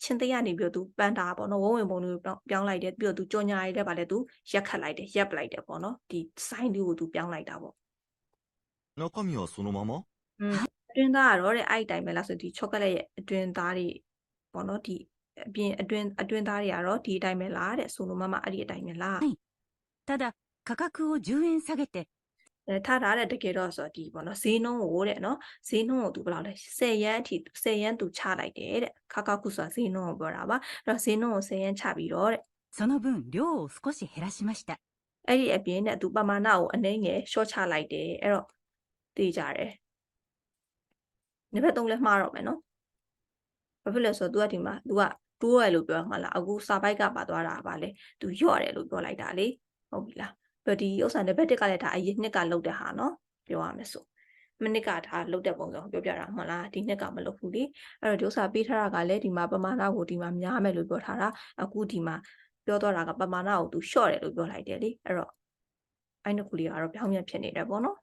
ချင်းသိရနေပြီးတော့သူပန်းတာပေါ့နော်ဝုံဝင်ပုံမျိုးပြောင်းလိုက်တယ်ပြီးတော့သူကြော်ညာတွေလည်းဘာလဲသူရက်ခတ်လိုက်တယ်ရပ်ပလိုက်တယ်ပေါ့နော်ဒီဒီဇိုင်းလေးကိုသူပြောင်းလိုက်တာပေါ့ 中身はそのまま？ အတွင်းသားကတော့တဲ့အဲ့ဒီတိုင်းပဲလားဆိုဒီချောကလက်ရဲ့အတွင်းသားတွေပေါ့နော်ဒီအပြင်အတွင်းသားတွေကတော့ဒီအတိုင်းပဲလားတဲ့ဆိုလိုမှအဲ့ဒီအတိုင်းပဲလား ただ価格を10円下げて ထားထားတဲ့တကယ်တော့ဆိုဒီပေါ့နော်ဈေးနှုန်းကိုတဲ့နော်ဈေးနှုန်းကိုသူဘယ်လောက်လဲ10ရန်အထိ10ရန်သူချလိုက်တယ်တဲ့ခါခုဆိုတာဈေးနှုန်းကိုပြောတာပါအဲ့တော့ဈေးနှုန်းကို10ရန်ချပြီးတော့တဲ့ その分量を少し減らしました。 အဲ့ဒီအပြင်နဲ့သူပမာဏကိုအနှဲငယ် short ချလိုက်တယ်အဲ့တော့သိကြတယ်နံပါတ်3လဲမှားတော့မယ်နော်ဘာဖြစ်လဲဆိုတော့ तू ကဒီမှာ तू ကတိုးရလို့ပြောမှာလားအခုစာပိုက်ကပါသွားတာပါလေ तू ညော့တယ်လို့ပြောလိုက်တာလေဟုတ်ပြီလားပြီးတော့ဒီဥစ္စာနံပါတ်1ကလည်းဒါအရင်နှစ်ကလောက်တဲ့ဟာနော်ပြောရမယ်ဆိုမ မနစ်ကဒါလုတ်တဲ့ပုံစံကိုပြောပြတာမဟုတ်လားဒီနှစ်ကမလုတ်ဘူးလေအဲ့တော့ဒီဥစ္စာပေးထားတာကလည်းဒီမှာပမာဏကိုဒီမှာများမယ်လို့ပြောထားတာအခုဒီမှာပြောတော့တာကပမာဏကိုသူလျှော့တယ်လို့ပြောလိုက်တယ်လေအဲ့တော့အဲ့နှစ်ခုလေးကတော့ပြောင်းပြန်ဖြစ်နေတယ်ပေါ့နော်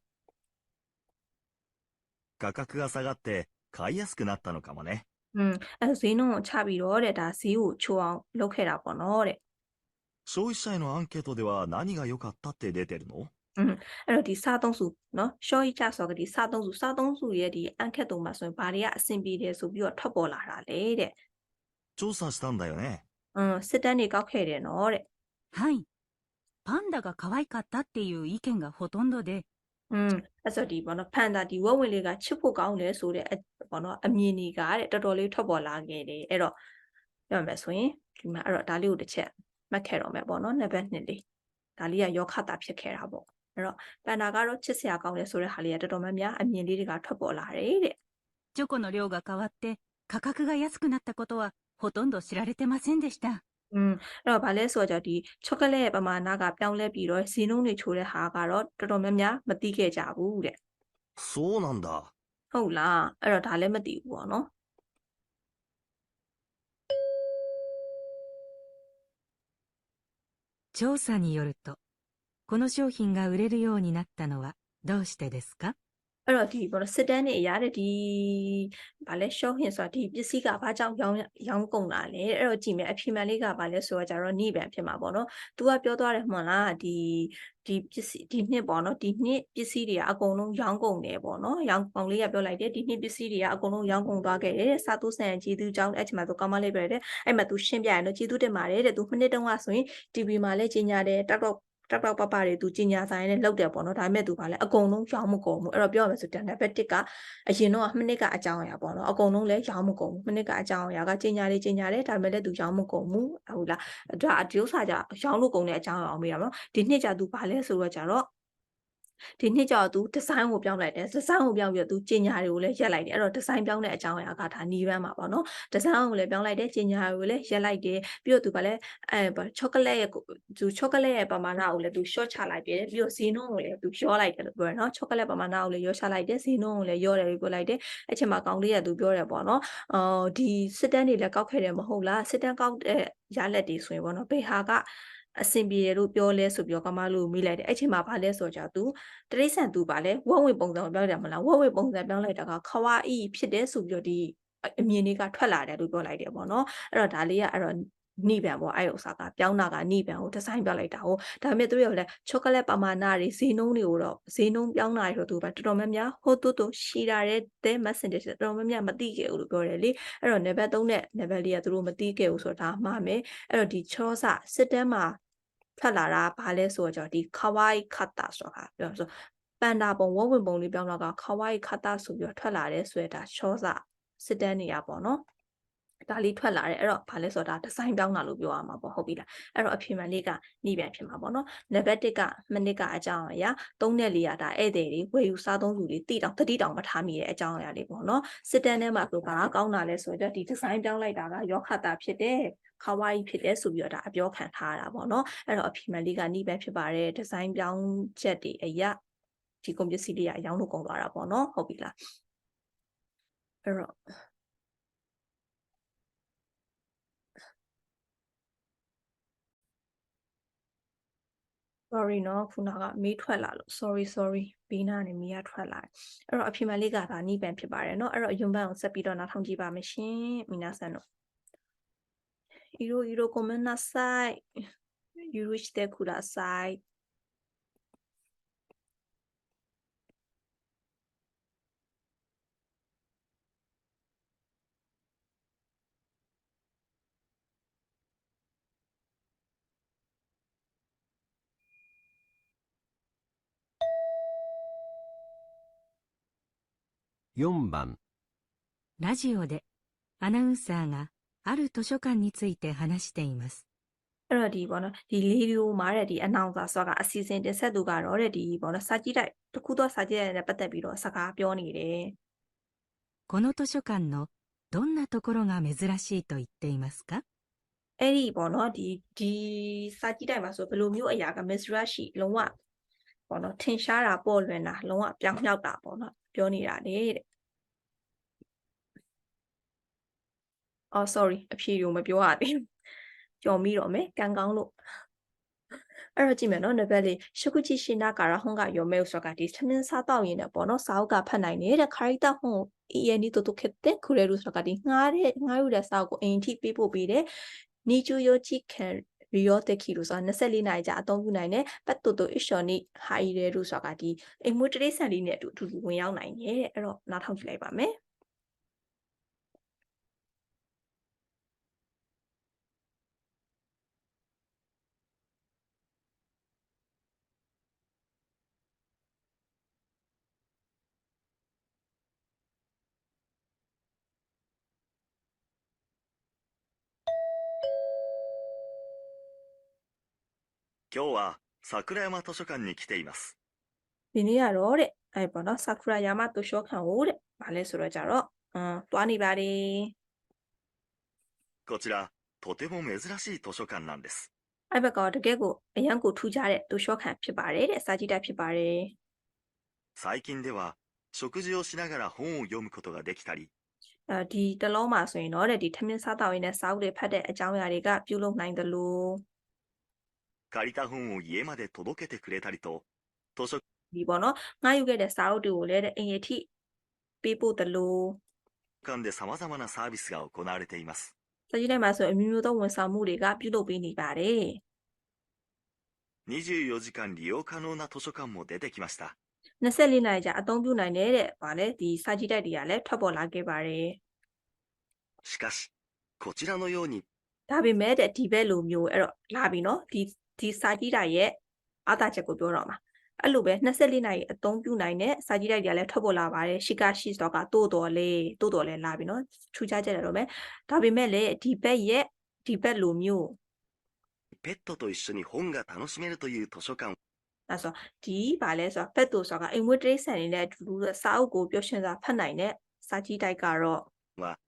価格が下がって買いやすくなったのかもね。အဲ့ဈေးနှုန်းကိုချပြီးတော့တဲ့ဒါဈေးကိုချိုးအောင်လုပ်ခဲ့တာပေါ့နော်တဲ့消費者へのアンケートでは何が良かったって出てるの？အဲ့တော့ဒီစားသုံးစုနော်ရှော့ရီချဆိုကဒီစားသုံးစုရဲ့ဒီအန်ခက်တုံးမှာဆိုရင်ဘာတွေကအဆင်ပြေတယ်ဆိုပြီးတော့ထွက်ပေါ်လာတာလေတဲ့ 調査したんだよね。စစ်တမ်းတွေကောက်ခဲ့တယ်နော်တဲ့ はい。パンダが可愛かったっていう意見がほとんどで、အဲ့ဆိုဒီပေါ့နော်ဖန်တာဒီဝက်ဝင်လေးကချစ်ဖို့ကောင်းတယ်ဆိုတဲ့ပေါ့နော်အမြင်တွေကတဲ့တော်တော်လေးထွက်ပေါ်လာခဲ့တယ်အဲ့တော့ပြောမယ်ဆိုရင်ဒီမှာအဲ့တော့ဒါလေးကိုတစ်ချက်မှတ်ခဲ့တော့မယ်ပေါ့နော်နံပါတ်2လေးဒါလေးကယောခတာဖြစ်ခဲ့တာပေါ့အဲ့တော့ပန်တာကတော့ချစ်စရာကောင်းတယ်ဆိုတဲ့ဟာလေးကတော်တော်များများအမြင်လေးတွေကထွက်ပေါ်လာတယ်တဲ့チョコの量が変わって価格が安くなったことはほとんど知られてませんでした。အဲ့တော့ဗာလဲဆိုတော့ဒီချောကလက်ရဲ့ပမာဏကပြောင်းလဲပြီးတော့ဈေးနှုန်းတွေချိုးတဲ့ဟာကတော့တော်တော်များများမသိခဲ့ကြဘူးတဲ့そうなんだ。ဟုတ်လားအဲ့တော့ဒါလည်းမသိဘူးပေါ့နော်調査によると、この商品が売れるようになったのはどうしてですか？အဲ့တော့ဒီပေါ့နော်စစ်တမ်းတွေအရာတဲ့ဒီဗာလဲရှော့ဟင်ဆိုတာဒီပစ္စည်းကဘာကြောင့်ရောင်းကုန်တာလဲအဲ့တော့ကြည့်မယ်အဖြေမှန်လေးကဗာလဲဆိုတော့ကြတော့နိဗ္ဗာန်ဖြစ်မှာပေါ့နော်။ तू ကပြောသွားတယ်မဟုတ်လားဒီပစ္စည်းဒီနှစ်ပေါ့နော်ဒီနှစ်ပစ္စည်းတွေကအကုန်လုံးရောင်းကုန်တယ်ပေါ့နော်။ရောင်းကောင်လေးကပြောလိုက်တယ်ဒီနှစ်ပစ္စည်းတွေကအကုန်လုံးရောင်းကုန်သွားခဲ့တယ်တဲ့။စာသူဆန်ကျေးဇူးကြောင့်အဲ့ချိန်မှာ तू ကောင်းမလေးပြောတယ်အဲ့မှာ तू ရှင်းပြရတယ်နော်ကျေးဇူးတင်ပါတယ်တဲ့ तू မနှစ်တုန်းကဆိုရင် TV မှာလည်းကြီးညာတယ်တောက်ပပတွေသူကြီးညာဆိုင်နဲ့လောက်တယ်ပေါ့နော်ဒါပေမဲ့သူကလည်းအကုန်လုံးရောင်းမကုန်ဘူးအဲ့တော့ပြောရမယ်ဆိုတန်နံပါတ်1ကအရင်တော့မိနစ်ကအကြောင်းအရာပေါ့နော်အကုန်လုံးလည်းရောင်းမကုန်ဘူးမိနစ်ကအကြောင်းအရာကကြီးညာတယ်ဒါပေမဲ့လည်းသူရောင်းမကုန်ဘူးဟုတ်လားဒါအကျိုးစာကြရောင်းလို့ကုန်တဲ့အကြောင်းအရာအောင်မေးတာနော်ဒီနှစ်ကျသူဘာလဲဆိုတော့ကြတော့ဒီနှစ်ကျတော့သူဒီဇိုင်းကိုပြောင်းလိုက်တယ်ဒီဇိုင်းကိုပြောင်းပြီးတော့သူကြီးညာတွေကိုလည်းရက်လိုက်တယ်အဲ့တော့ဒီဇိုင်းပြောင်းတဲ့အကြောင်းအရာကဒါနီးပန်းမှာပေါ့နော်ဒီဇိုင်းကိုလည်းပြောင်းလိုက်တယ်ကြီးညာတွေကိုလည်းရက်လိုက်တယ်ပြီးတော့သူကလည်းချောကလက်ရဲ့ပမာဏကိုလည်းသူ short ချလိုက်တယ်ပြီးတော့ဈေးနှုန်းကိုလည်းသူပြောလိုက်တယ်လို့ပြောရနော်ချောကလက်ပမာဏကိုလည်းရောချလိုက်တယ်ဈေးနှုန်းကိုလည်းရောတယ်လို့ပြောလိုက်တယ်အဲ့ချိန်မှာကောင်းလေးကသူပြောတယ်ပေါ့နော်ဒီစစ်တမ်းတွေလည်းကောက်ခဲ့တယ်မဟုတ်လားစစ်တမ်းကောက်တဲ့ရလက်တွေဆိုရင်ပေါ့နော်ဘေဟာကအဆင်ပြေတယ်လို့ပြောလဲဆိုပြီးတော့ကမလို့မိလိုက်တယ်အဲ့ချိန်မှာဘာလဲဆိုတော့သူတရိษံသူပါလဲဝက်ဝင်ပုံစံကိုပြောတယ်မလားဝက်ဝင်ပုံစံပြောင်းလိုက်တာကခဝါအီဖြစ်တယ်ဆိုပြီးတော့ဒီအမြင်တွေကထွက်လာတယ်လို့ပြောလိုက်တယ်ပေါ့နော်အဲ့တော့ဒါလေးကအဲ့တော့နိဗ္ဗာန်ပေါ့အဲ့ဥစ္စာကပြောင်းတာကနိဗ္ဗာန်ကိုဒီဇိုင်းပြောလိုက်တာဟုတ်ဒါပေမဲ့သူတို့ကလည်းချောကလက်ပမာဏတွေဈေးနှုန်းတွေကိုတော့ဈေးနှုန်းပြောင်းတာတွေတော့သူကတော်တော်များများဟိုတူရှိတာတဲ့ message တော်တော်များများမသိခဲ့ဘူးလို့ပြောတယ်လေအဲ့တော့ level 3နဲ့ level 4ကသူတို့မသိခဲ့ဘူးဆိုတော့ဒါမှားမယ်အဲ့တော့ဒီချောစစစ်တမ်းမှာထွက်လာတာဘာလဲဆိုတော့ဒီခဝိုင်းခတ်တာဆိုတာပြောဆိုပန်ဒါပုံဝဝင်ပုံလေးပြောင်းတော့ကခဝိုင်းခတ်တာဆိုပြီးတော့ထွက်လာတယ်ဆိုရတာချောစစစ်တမ်းနေရပေါ့နော်ဒါလေးထွက်လာတယ်အဲ့တော့ဘာလဲဆိုတော့ဒါဒီဇိုင်းပြောင်းတာလို့ပြောရမှာပေါ့ဟုတ်ပြီလားအဲ့တော့အဖြစ်မှန်လေးကနှိပြန်ဖြစ်မှာပေါ့နော်နံပါတ်1ကမနစ်ကအကြောင်းအရာ3နဲ့4ကဒါဧည့်သည်တွေဝယ်ယူစားသုံးသူတွေတိတောင်တတိတောင်မထားမိတဲ့အကြောင်းအရာလေးပေါ့နော်စစ်တမ်းထဲမှာဆိုဘာကောင်းတာလဲဆိုတော့ဒီဒီဇိုင်းပြောင်းလိုက်တာကယောခတာဖြစ်တယ်ခဝိုင်းဖြစ်တယ်ဆိုပြီးတော့ဒါအပြောခံထားတာပေါ့နော်အဲ့တော့အဖြစ်မှန်လေးကနှိပြန်ဖြစ်ပါတယ်ဒီဇိုင်းပြောင်းချက်တွေအရာဒီကွန်ပျူတာလေးကအရောင်းလို့ကုန်သွားတာပေါ့နော်ဟုတ်ပြီလားအဲ့တော့sorry နော်ခုနကမေးထွက်လာလို့ sorry ဘေးနားနေမေးရထွက်လာအဲ့တော့အဖြစ်မှန်လေးကဒါနိဗ္ဗာန်ဖြစ်ပါတယ်เนาะအဲ့တော့ယွန်ဘန်ကိုဆက်ပြီးတော့နားထောင်ကြည့်ပါမယ်ရှင်မိနာဆန်တို့いろごめんなさい許してください4番ラジオでアナウンサーがある図書館について話しています。အဲ့တော့ဒီပေါ့နော်ဒီလေဒီယိုမှာတဲ့ဒီ announcer ဆိုတာကအစီအစဉ်တင်ဆက်သူကတော့တဲ့ဒီပေါ့နော်စာကြည့်တိုက်တခုတော့စာကြည့်ရတဲ့ပတ်သက်ပြီးတော့စကားပြောနေတယ်。この図書館のどんなところが珍しいと言っていますか？အဲ့ဒီပေါ့နော်ဒီစာကြည့်တိုက်မှာဆိုဘယ်လိုမျိုးအရာက misrashi လုံးဝပေါ့နော်ထင်ရှားတာပေါ်လွင်တာလုံးဝပြောင်းမြောက်တာပေါ့နော် ပြောနေတာလေတဲ့အော် sorry အဖြေကိုမပြောရသေးဘူးကြော်မိတော့မယ်ကံကောင်းလို့အဲ့တော့ကြည့်မယ်နော်နံပါတ်၄ရှုခုချီရှိနာကာရာဟွန်ကယောမဲဆိုတာဒီသမင်းစားတော့ရင်လည်းပေါ့နော်စာအုပ်ကဖတ်နိုင်နေတဲ့ခါရီတာဟွန်အီယနီတိုတိုခက်တဲ့ခူရဲလူဆိုတာဒီငားယူတဲ့စာအုပ်ကိုအင်ထိပေးပို့ပေးတယ်နီချူယိုချီခံရီယောတက်ခီလို့ဆိုတာ24နာရီကြာအသုံးပြုနိုင်တယ်ပတ်တူတူအစ်ရှော်နီဟာအီရဲလူဆိုတာဒီအိမ်မွေးတရိတ်ဆန်လေးနဲ့အတူတူဝင်ရောက်နိုင်တယ်တဲ့အဲ့တော့နားထောင်ကြည့်လိုက်ပါမယ်今日は桜山図書館に来ています。 ဒီနေ့ကတော့တဲ့အဲ့ပေါ့နော်ဆာကူရာယာမတူရှောခံဟိုတဲ့ဗာလဲဆိုတော့ကြတော့တွားနေပါတယ် こちら、とても珍しい図書館なんです。 အဲ့ဘက်ကတကယ်ကိုအရန်ကိုထူးခြားတဲ့တူရှောခံဖြစ်ပါတယ်တဲ့စာကြည့်တိုက်ဖြစ်ပါတယ် 最近では、食事をしながら本を読むことができたり、 ဒီတလုံးမှာဆိုရင်တော့တဲ့ဒီထမင်းစားတောက်ရင်းနဲ့စာအုပ်တွေဖတ်တဲ့အကြောင်းအရာတွေကပြုလုပ်နိုင်တယ်လို့ 借りた本を家まで届けてくれたりと、図書 ဒီပေါ့နော်ငှားယူခဲ့တဲ့စာအုပ်တွေကိုလည်းတဲ့အင်ရထိပေးဖို့တယ်လို့ 館で様々なサービスが行われています。 စာကြည့်တိုက်မှာဆိုအမျိုးမျိုးသောဝန်ဆောင်မှုတွေကပြုလုပ်ပေးနေပါတယ် 24時間利用可能な図書館も出てきました。 24နာရီကြာအသုံးပြုနိုင်တဲ့ဗာလဲဒီစာကြည့်တိုက်တွေကလည်းထွက်ပေါ်လာခဲ့ပါတယ် しかし、こちらのように、 ဒါပေမဲ့တဲ့ဒီဘက်လိုမျိုးအဲ့တော့လာပြီနော်ဒီစာကြည့်တိုက်ရဲ့အာသာချက်ကိုပြောတော့မှာအဲ့လိုပဲ24နာရီအသုံးပြုနိုင်တဲ့စာကြည့်တိုက်တွေကလည်းထွက်ပေါ်လာပါတယ်ရှိကရှိတော့ကတိုးတော်လဲလာပြီနော်ထူးခြားချက်တယ်တော့ပဲဒါပေမဲ့လေဒီဘက်လိုမျိုး ペットと一緒に本が楽しめるという図書館 အဲ့ဆိုဒီဗာလဲဆိုတော့ဖက်တိုဆိုတာအိမ်မွေးတရိတ်ဆန်နေတဲ့အတူတူစာအုပ်ကိုပြောရှင်းစာဖတ်နိုင်တဲ့စာကြည့်တိုက်ကတော့ は、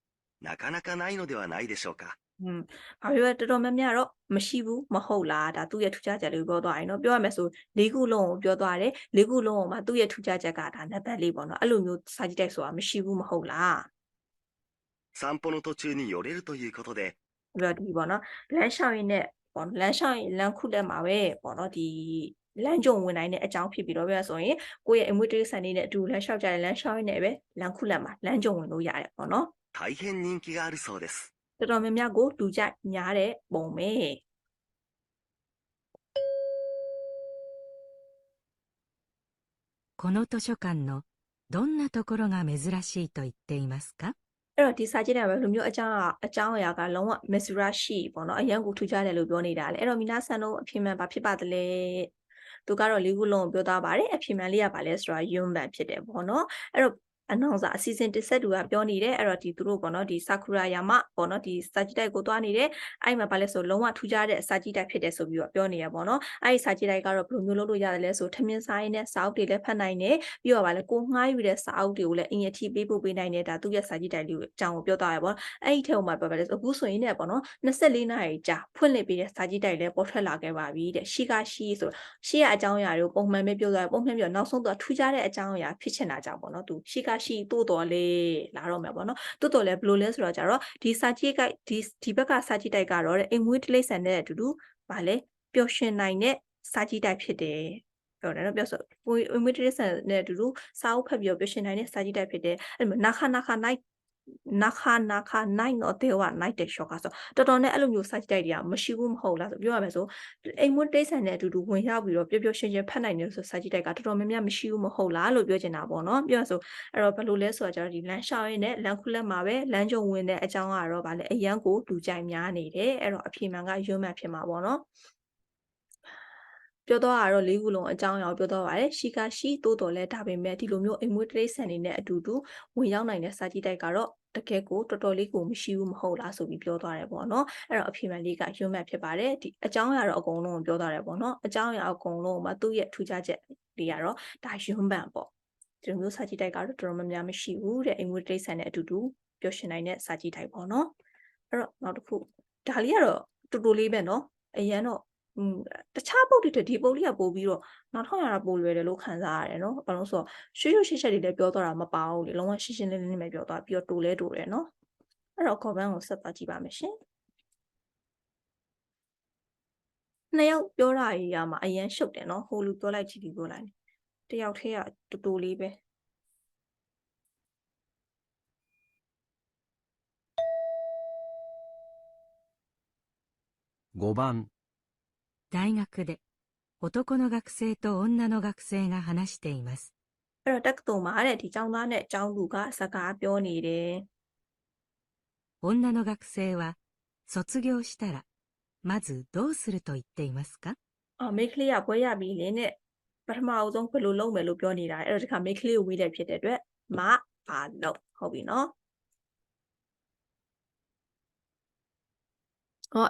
なかなかないのではないでしょうか。 ဘာပြောလဲတော်တော်များများတော့မရှိဘူးမဟုတ်လားဒါသူ့ရဲ့ထူးခြားချက်လေးကိုပြောသွားရင်တော့ပြောရမယ်ဆို၄ခုလုံးကိုပြောသွားတယ်၄ခုလုံးမှာသူ့ရဲ့ထူးခြားချက်ကဒါနံပါတ်၄ပေါ့နော်အဲ့လိုမျိုးစာကြည့်တိုက်ဆိုတာမရှိဘူးမဟုတ်လား 散歩の途中に寄れるということで、 ပြီးတော့ဒီပေါ့နော်လမ်းလျှောက်ရင်းနဲ့ပေါ့လမ်းလျှောက်ရင်လမ်းခုလက်မှာပဲပေါ့နော်ဒီလမ်းကြုံဝင်နိုင်တဲ့အကြောင်းဖြစ်ပြီးတော့ပြောရဆိုရင်ကိုယ့်ရဲ့အမွေတရိတ်ဆန်နေတဲ့အတူလမ်းလျှောက်ကြတယ်လမ်းလျှောက်ရင်းနဲ့ပဲလမ်းခုလက်မှာလမ်းကြုံဝင်လို့ရတယ်ပေါ့နော် 大変人気があるそうです。 တော်တော်များများကိုလူကြိုက်များတဲ့ပုံပဲ この図書館のどんなところが珍しいと言っていますか？ အဲ့တော့ဒီစာကြည့်တဲ့မှာလူမျိုးအကြောင်းအရာကလုံးဝမက်ဆူရာရှိပေါ့နော်အရန်ကိုထူးခြားတယ်လို့ပြောနေတာလေအဲ့တော့မိနာဆန်တို့အဖြစ်မှန်ဘာဖြစ်ပါသလဲသူကတော့လေးခုလုံးကိုပြောသားပါတယ်အဖြစ်မှန်လေးကဘာလဲဆိုတော့ယွန်းဘန်ဖြစ်တယ်ပေါ့နော်အဲ့တော့အနောင်စာအစီအစဉ်တစ်ဆက်တူကပြောနေတယ်အဲ့တော့ဒီသူတို့ပေါ့နော်ဒီဆာကူရာယာမပေါ့နော်ဒီစာကြည့်တိုက်ကိုသွားနေတယ်အဲ့မှာဘာလဲဆိုလုံးဝထူးခြားတဲ့စာကြည့်တိုက်ဖြစ်တယ်ဆိုပြီးတော့ပြောနေရပေါ့နော်အဲ့ဒီစာကြည့်တိုက်ကတော့ဘယ်လိုမျိုးလုပ်လို့ရတယ်လဲဆိုထမင်းစားရင်းနဲ့စာအုပ်တွေလည်းဖတ်နိုင်တယ်ပြီးတော့ဗာလဲကိုငှားယူတဲ့စာအုပ်တွေကိုလည်းအင်ရထိပေးပို့ပေးနိုင်တယ်ဒါသူ့ရဲ့စာကြည့်တိုက်လေးကိုအကြောင်းကိုပြောသွားရပေါ့အဲ့ဒီထဲမှာပြောပါလဲဆိုအခုဆိုရင်လည်းပေါ့နော်24နာရီကြာဖွင့်လှစ်ပေးတဲ့စာကြည့်တိုက်လည်းပေါ်ထွက်လာခဲ့ပါပြီတဲ့ရှိကရှိဆိုရှေ့ရအကြောင်းအရာတွေကိုပုံမှန်ပဲပြောသွားပုံမှန်ပြောနောက်ဆုံးသူကထူးခြားတဲ့အကြောင်းအရာဖြစ်ချင်တာကြောင့်ပေါ့နော်သူရှိကရှိတိုးတော်လေးလာတော့မယ်ပေါ့နော်တိုးတော်လည်းဘယ်လိုလဲဆိုတော့ကြတော့ဒီစာကြည့်တိုက်ဒီဘက်ကစာကြည့်တိုက်ကတော့အိမ်မွေးတိလိษံတဲ့အတူတူဗာလဲပျော်ရွှင်နိုင်တဲ့စာကြည့်တိုက်ဖြစ်တယ်ပြောတယ်နော်ပြောဆိုအိမ်မွေးတိလိษံနဲ့အတူတူစာအုပ်ဖတ်ပြီးတော့ပျော်ရွှင်နိုင်တဲ့စာကြည့်တိုက်ဖြစ်တယ်အဲ့မှာနာခနိုင်တော့တေဝနိုင်တဲ့ရှော့ကဆိုတော်တော်နဲ့အဲ့လိုမျိုးစာကြည့်တိုက်တွေကမရှိဘူးမဟုတ်လားဆိုပြောရမယ်ဆိုအိမ်မွေးတိလိษံနဲ့အတူတူဝင်ရောက်ပြီးတော့ပျော်ပျော်ရွှင်ရွှင်ဖတ်နိုင်တယ်ဆိုစာကြည့်တိုက်ကတော်တော်များများမရှိဘူးမဟုတ်လားလို့ပြောချင်တာပေါ့နော်ပြောရဆိုအဲ့တော့ဘယ်လိုလဲဆိုတော့ကျတော့ဒီလမ်းလျှောက်ရင်းနဲ့လမ်းခုလက်မှာပဲလမ်းကြုံဝင်တဲ့အကြောင်းကတော့ဗာလဲအရန်ကိုလူကြိုက်များနေတယ်အဲ့တော့အဖြေမှန်ကယွန်းမှန်ဖြစ်မှာပေါ့နော်ပြောတော့ကတော့၄ခုလုံးအကြောင်းအရာပြောတော့ပါတယ်ရှိကရှိတိုးတော်လဲဒါပေမဲ့ဒီလိုမျိုးအိမ်မွေးတိလိษံနေတဲ့အတူတူဝင်ရောက်နိုင်တဲ့စာကြည့်တိုက်ကတော့တကယ်ကိုတော်တော်လေးကိုမရှိဘူးမဟုတ်လားဆိုပြီးပြောသွားတယ်ပေါ့နော်အဲ့တော့အဖြေမှန်လေးကယွန်းမှန်ဖြစ်ပါတယ်ဒီအကြောင်းအရာတော့အကုန်လုံးကိုပြောသွားတယ်ပေါ့နော်အကြောင်းအရာအကုန်လုံးမှာသူ့ရဲ့ထူးခြားချက်တွေကတော့ဒါယွန်းမှန်ပေါ့ဒီလိုမျိုးစာကြည့်တိုက်ကတော့တော်တော်များများမရှိဘူးတဲ့အိမ်မွေးတိလိษံနဲ့အတူတူပျော်ရွှင်နိုင်တဲ့စာကြည့်တိုက်ပေါ့နော်အဲ့တော့နောက်တစ်ခုဒါလေးကတော့တူတူလေးပဲနော်အရန်တော့ တခြားပုတ်တွေဒီပုတ်လေးကပို့ပြီးတော့နောက်ထောင်ရတာပို့လွယ်တယ်လို့ခံစားရတယ်နော်ဘာလို့ဆိုတော့ရွှေရွှေရှက်ရှက်တွေလည်းပြောတော့တာမပါဘူးလေလုံးဝရှင်းရှင်းလင်းလင်းပဲပြောသွားပြီးတော့တူလဲတူတယ်နော်အဲ့တော့ခေါ်ပန်းကိုဆက်သွားကြည့်ပါမယ်ရှင်နှစ်ယောက်ပြောတာကြီးကမှအရင်ရှုပ်တယ်နော်ဟိုလူပြောလိုက်ကြည့်ပြီးပြောလိုက်တယောက်ထဲကတူတူလေးပဲ5番、大学で男の学生と女の学生が話しています。 အဲ့တော့တက္ကသိုလ်မှာတဲ့ဒီကျောင်းသားနဲ့ကျောင်းသူကစကားပြောနေတယ် 女の学生は卒業したらまずどうすると言っていますか？ မိန်းကလေးကဘွဲရပြီးလင်းနဲ့ပထမအဆုံးဘယ်လိုလုပ်မယ်လို့ပြောနေတာအဲ့တော့ဒီခါမိန်းကလေးကိုဝေးတယ်ဖြစ်တဲ့အတွက်မဘာလို့ဟုတ်ပြီနော်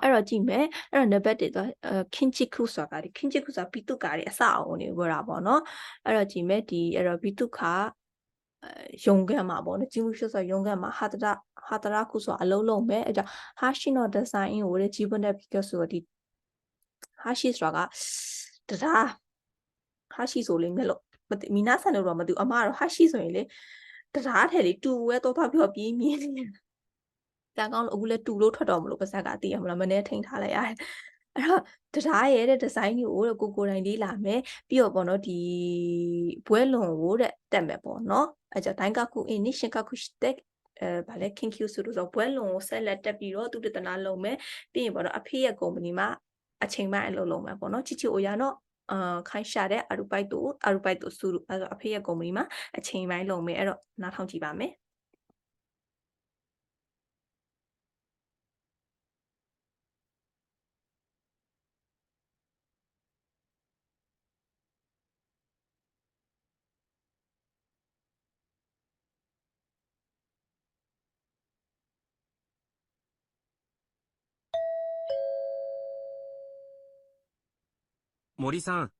အဲ့တော့ကြည့်မယ်အဲ့တော့နံပါတ်1တော့ခင်ချီခုဆိုတာဒီခင်ချီခုဆိုတာဘီတုကာတွေအစအောင်နေပြောတာပေါ့နော်အဲ့တော့ကြည့်မယ်ဒီအဲ့တော့ဘီတုခရုံခန်းမှာပေါ့နော်ဂျီမူရှုဆိုရုံခန်းမှာဟာတရာခုဆိုတာအလုံးလုံးပဲအဲ့ဒါဟာရှိနိုဒီဇိုင်းကိုဂျီဘနဲ့ဘီကဆိုဒီဟာရှိဆိုတာကတရားဟာရှိဆိုလေးမျက်လုံးမီနာဆန်လို့တော့မသိဘူးအမကတော့ဟာရှိဆိုရင်လေတရားထဲလေးတူဝဲတော့ပြောပြင်းမြင်းနေတန်ကောင်းလို့အခုလဲတူလို့ထွက်တော်မလို့ပါဇက်ကသိရမလားမနေ့ထိန်ထားလိုက်ရတယ်အဲ့တော့တရားရဲ့တဲ့ဒီဇိုင်းကိုတဲ့ကိုယ်တိုင်လေးလာမယ်ပြီးတော့ပေါ့နော်ဒီဘွဲလွန်ကိုတဲ့တက်မယ်ပေါ့နော်အဲ့ကြောင့်ဒိုင်းကခုအင်းနိရှင်ကခုတက်ဗာလဲခင်ကျူဆိုတော့ဘွဲလွန်ကိုဆက်လက်တက်ပြီးတော့သူတတနာလုံးမယ်ပြီးရင်ပေါ့နော်အဖေရဲ့ကုမ္ပဏီမှာအချိန်မှအလုပ်လုပ်မယ်ပေါ့နော်ချီချီအိုရနော်ခိုင်းရှာတဲ့အရူပိုက်တို့စုလို့အဲ့တော့အဖေရဲ့ကုမ္ပဏီမှာအချိန်ပိုင်းလုပ်မယ်အဲ့တော့နားထောင်ကြည့်ပါမယ်森さん。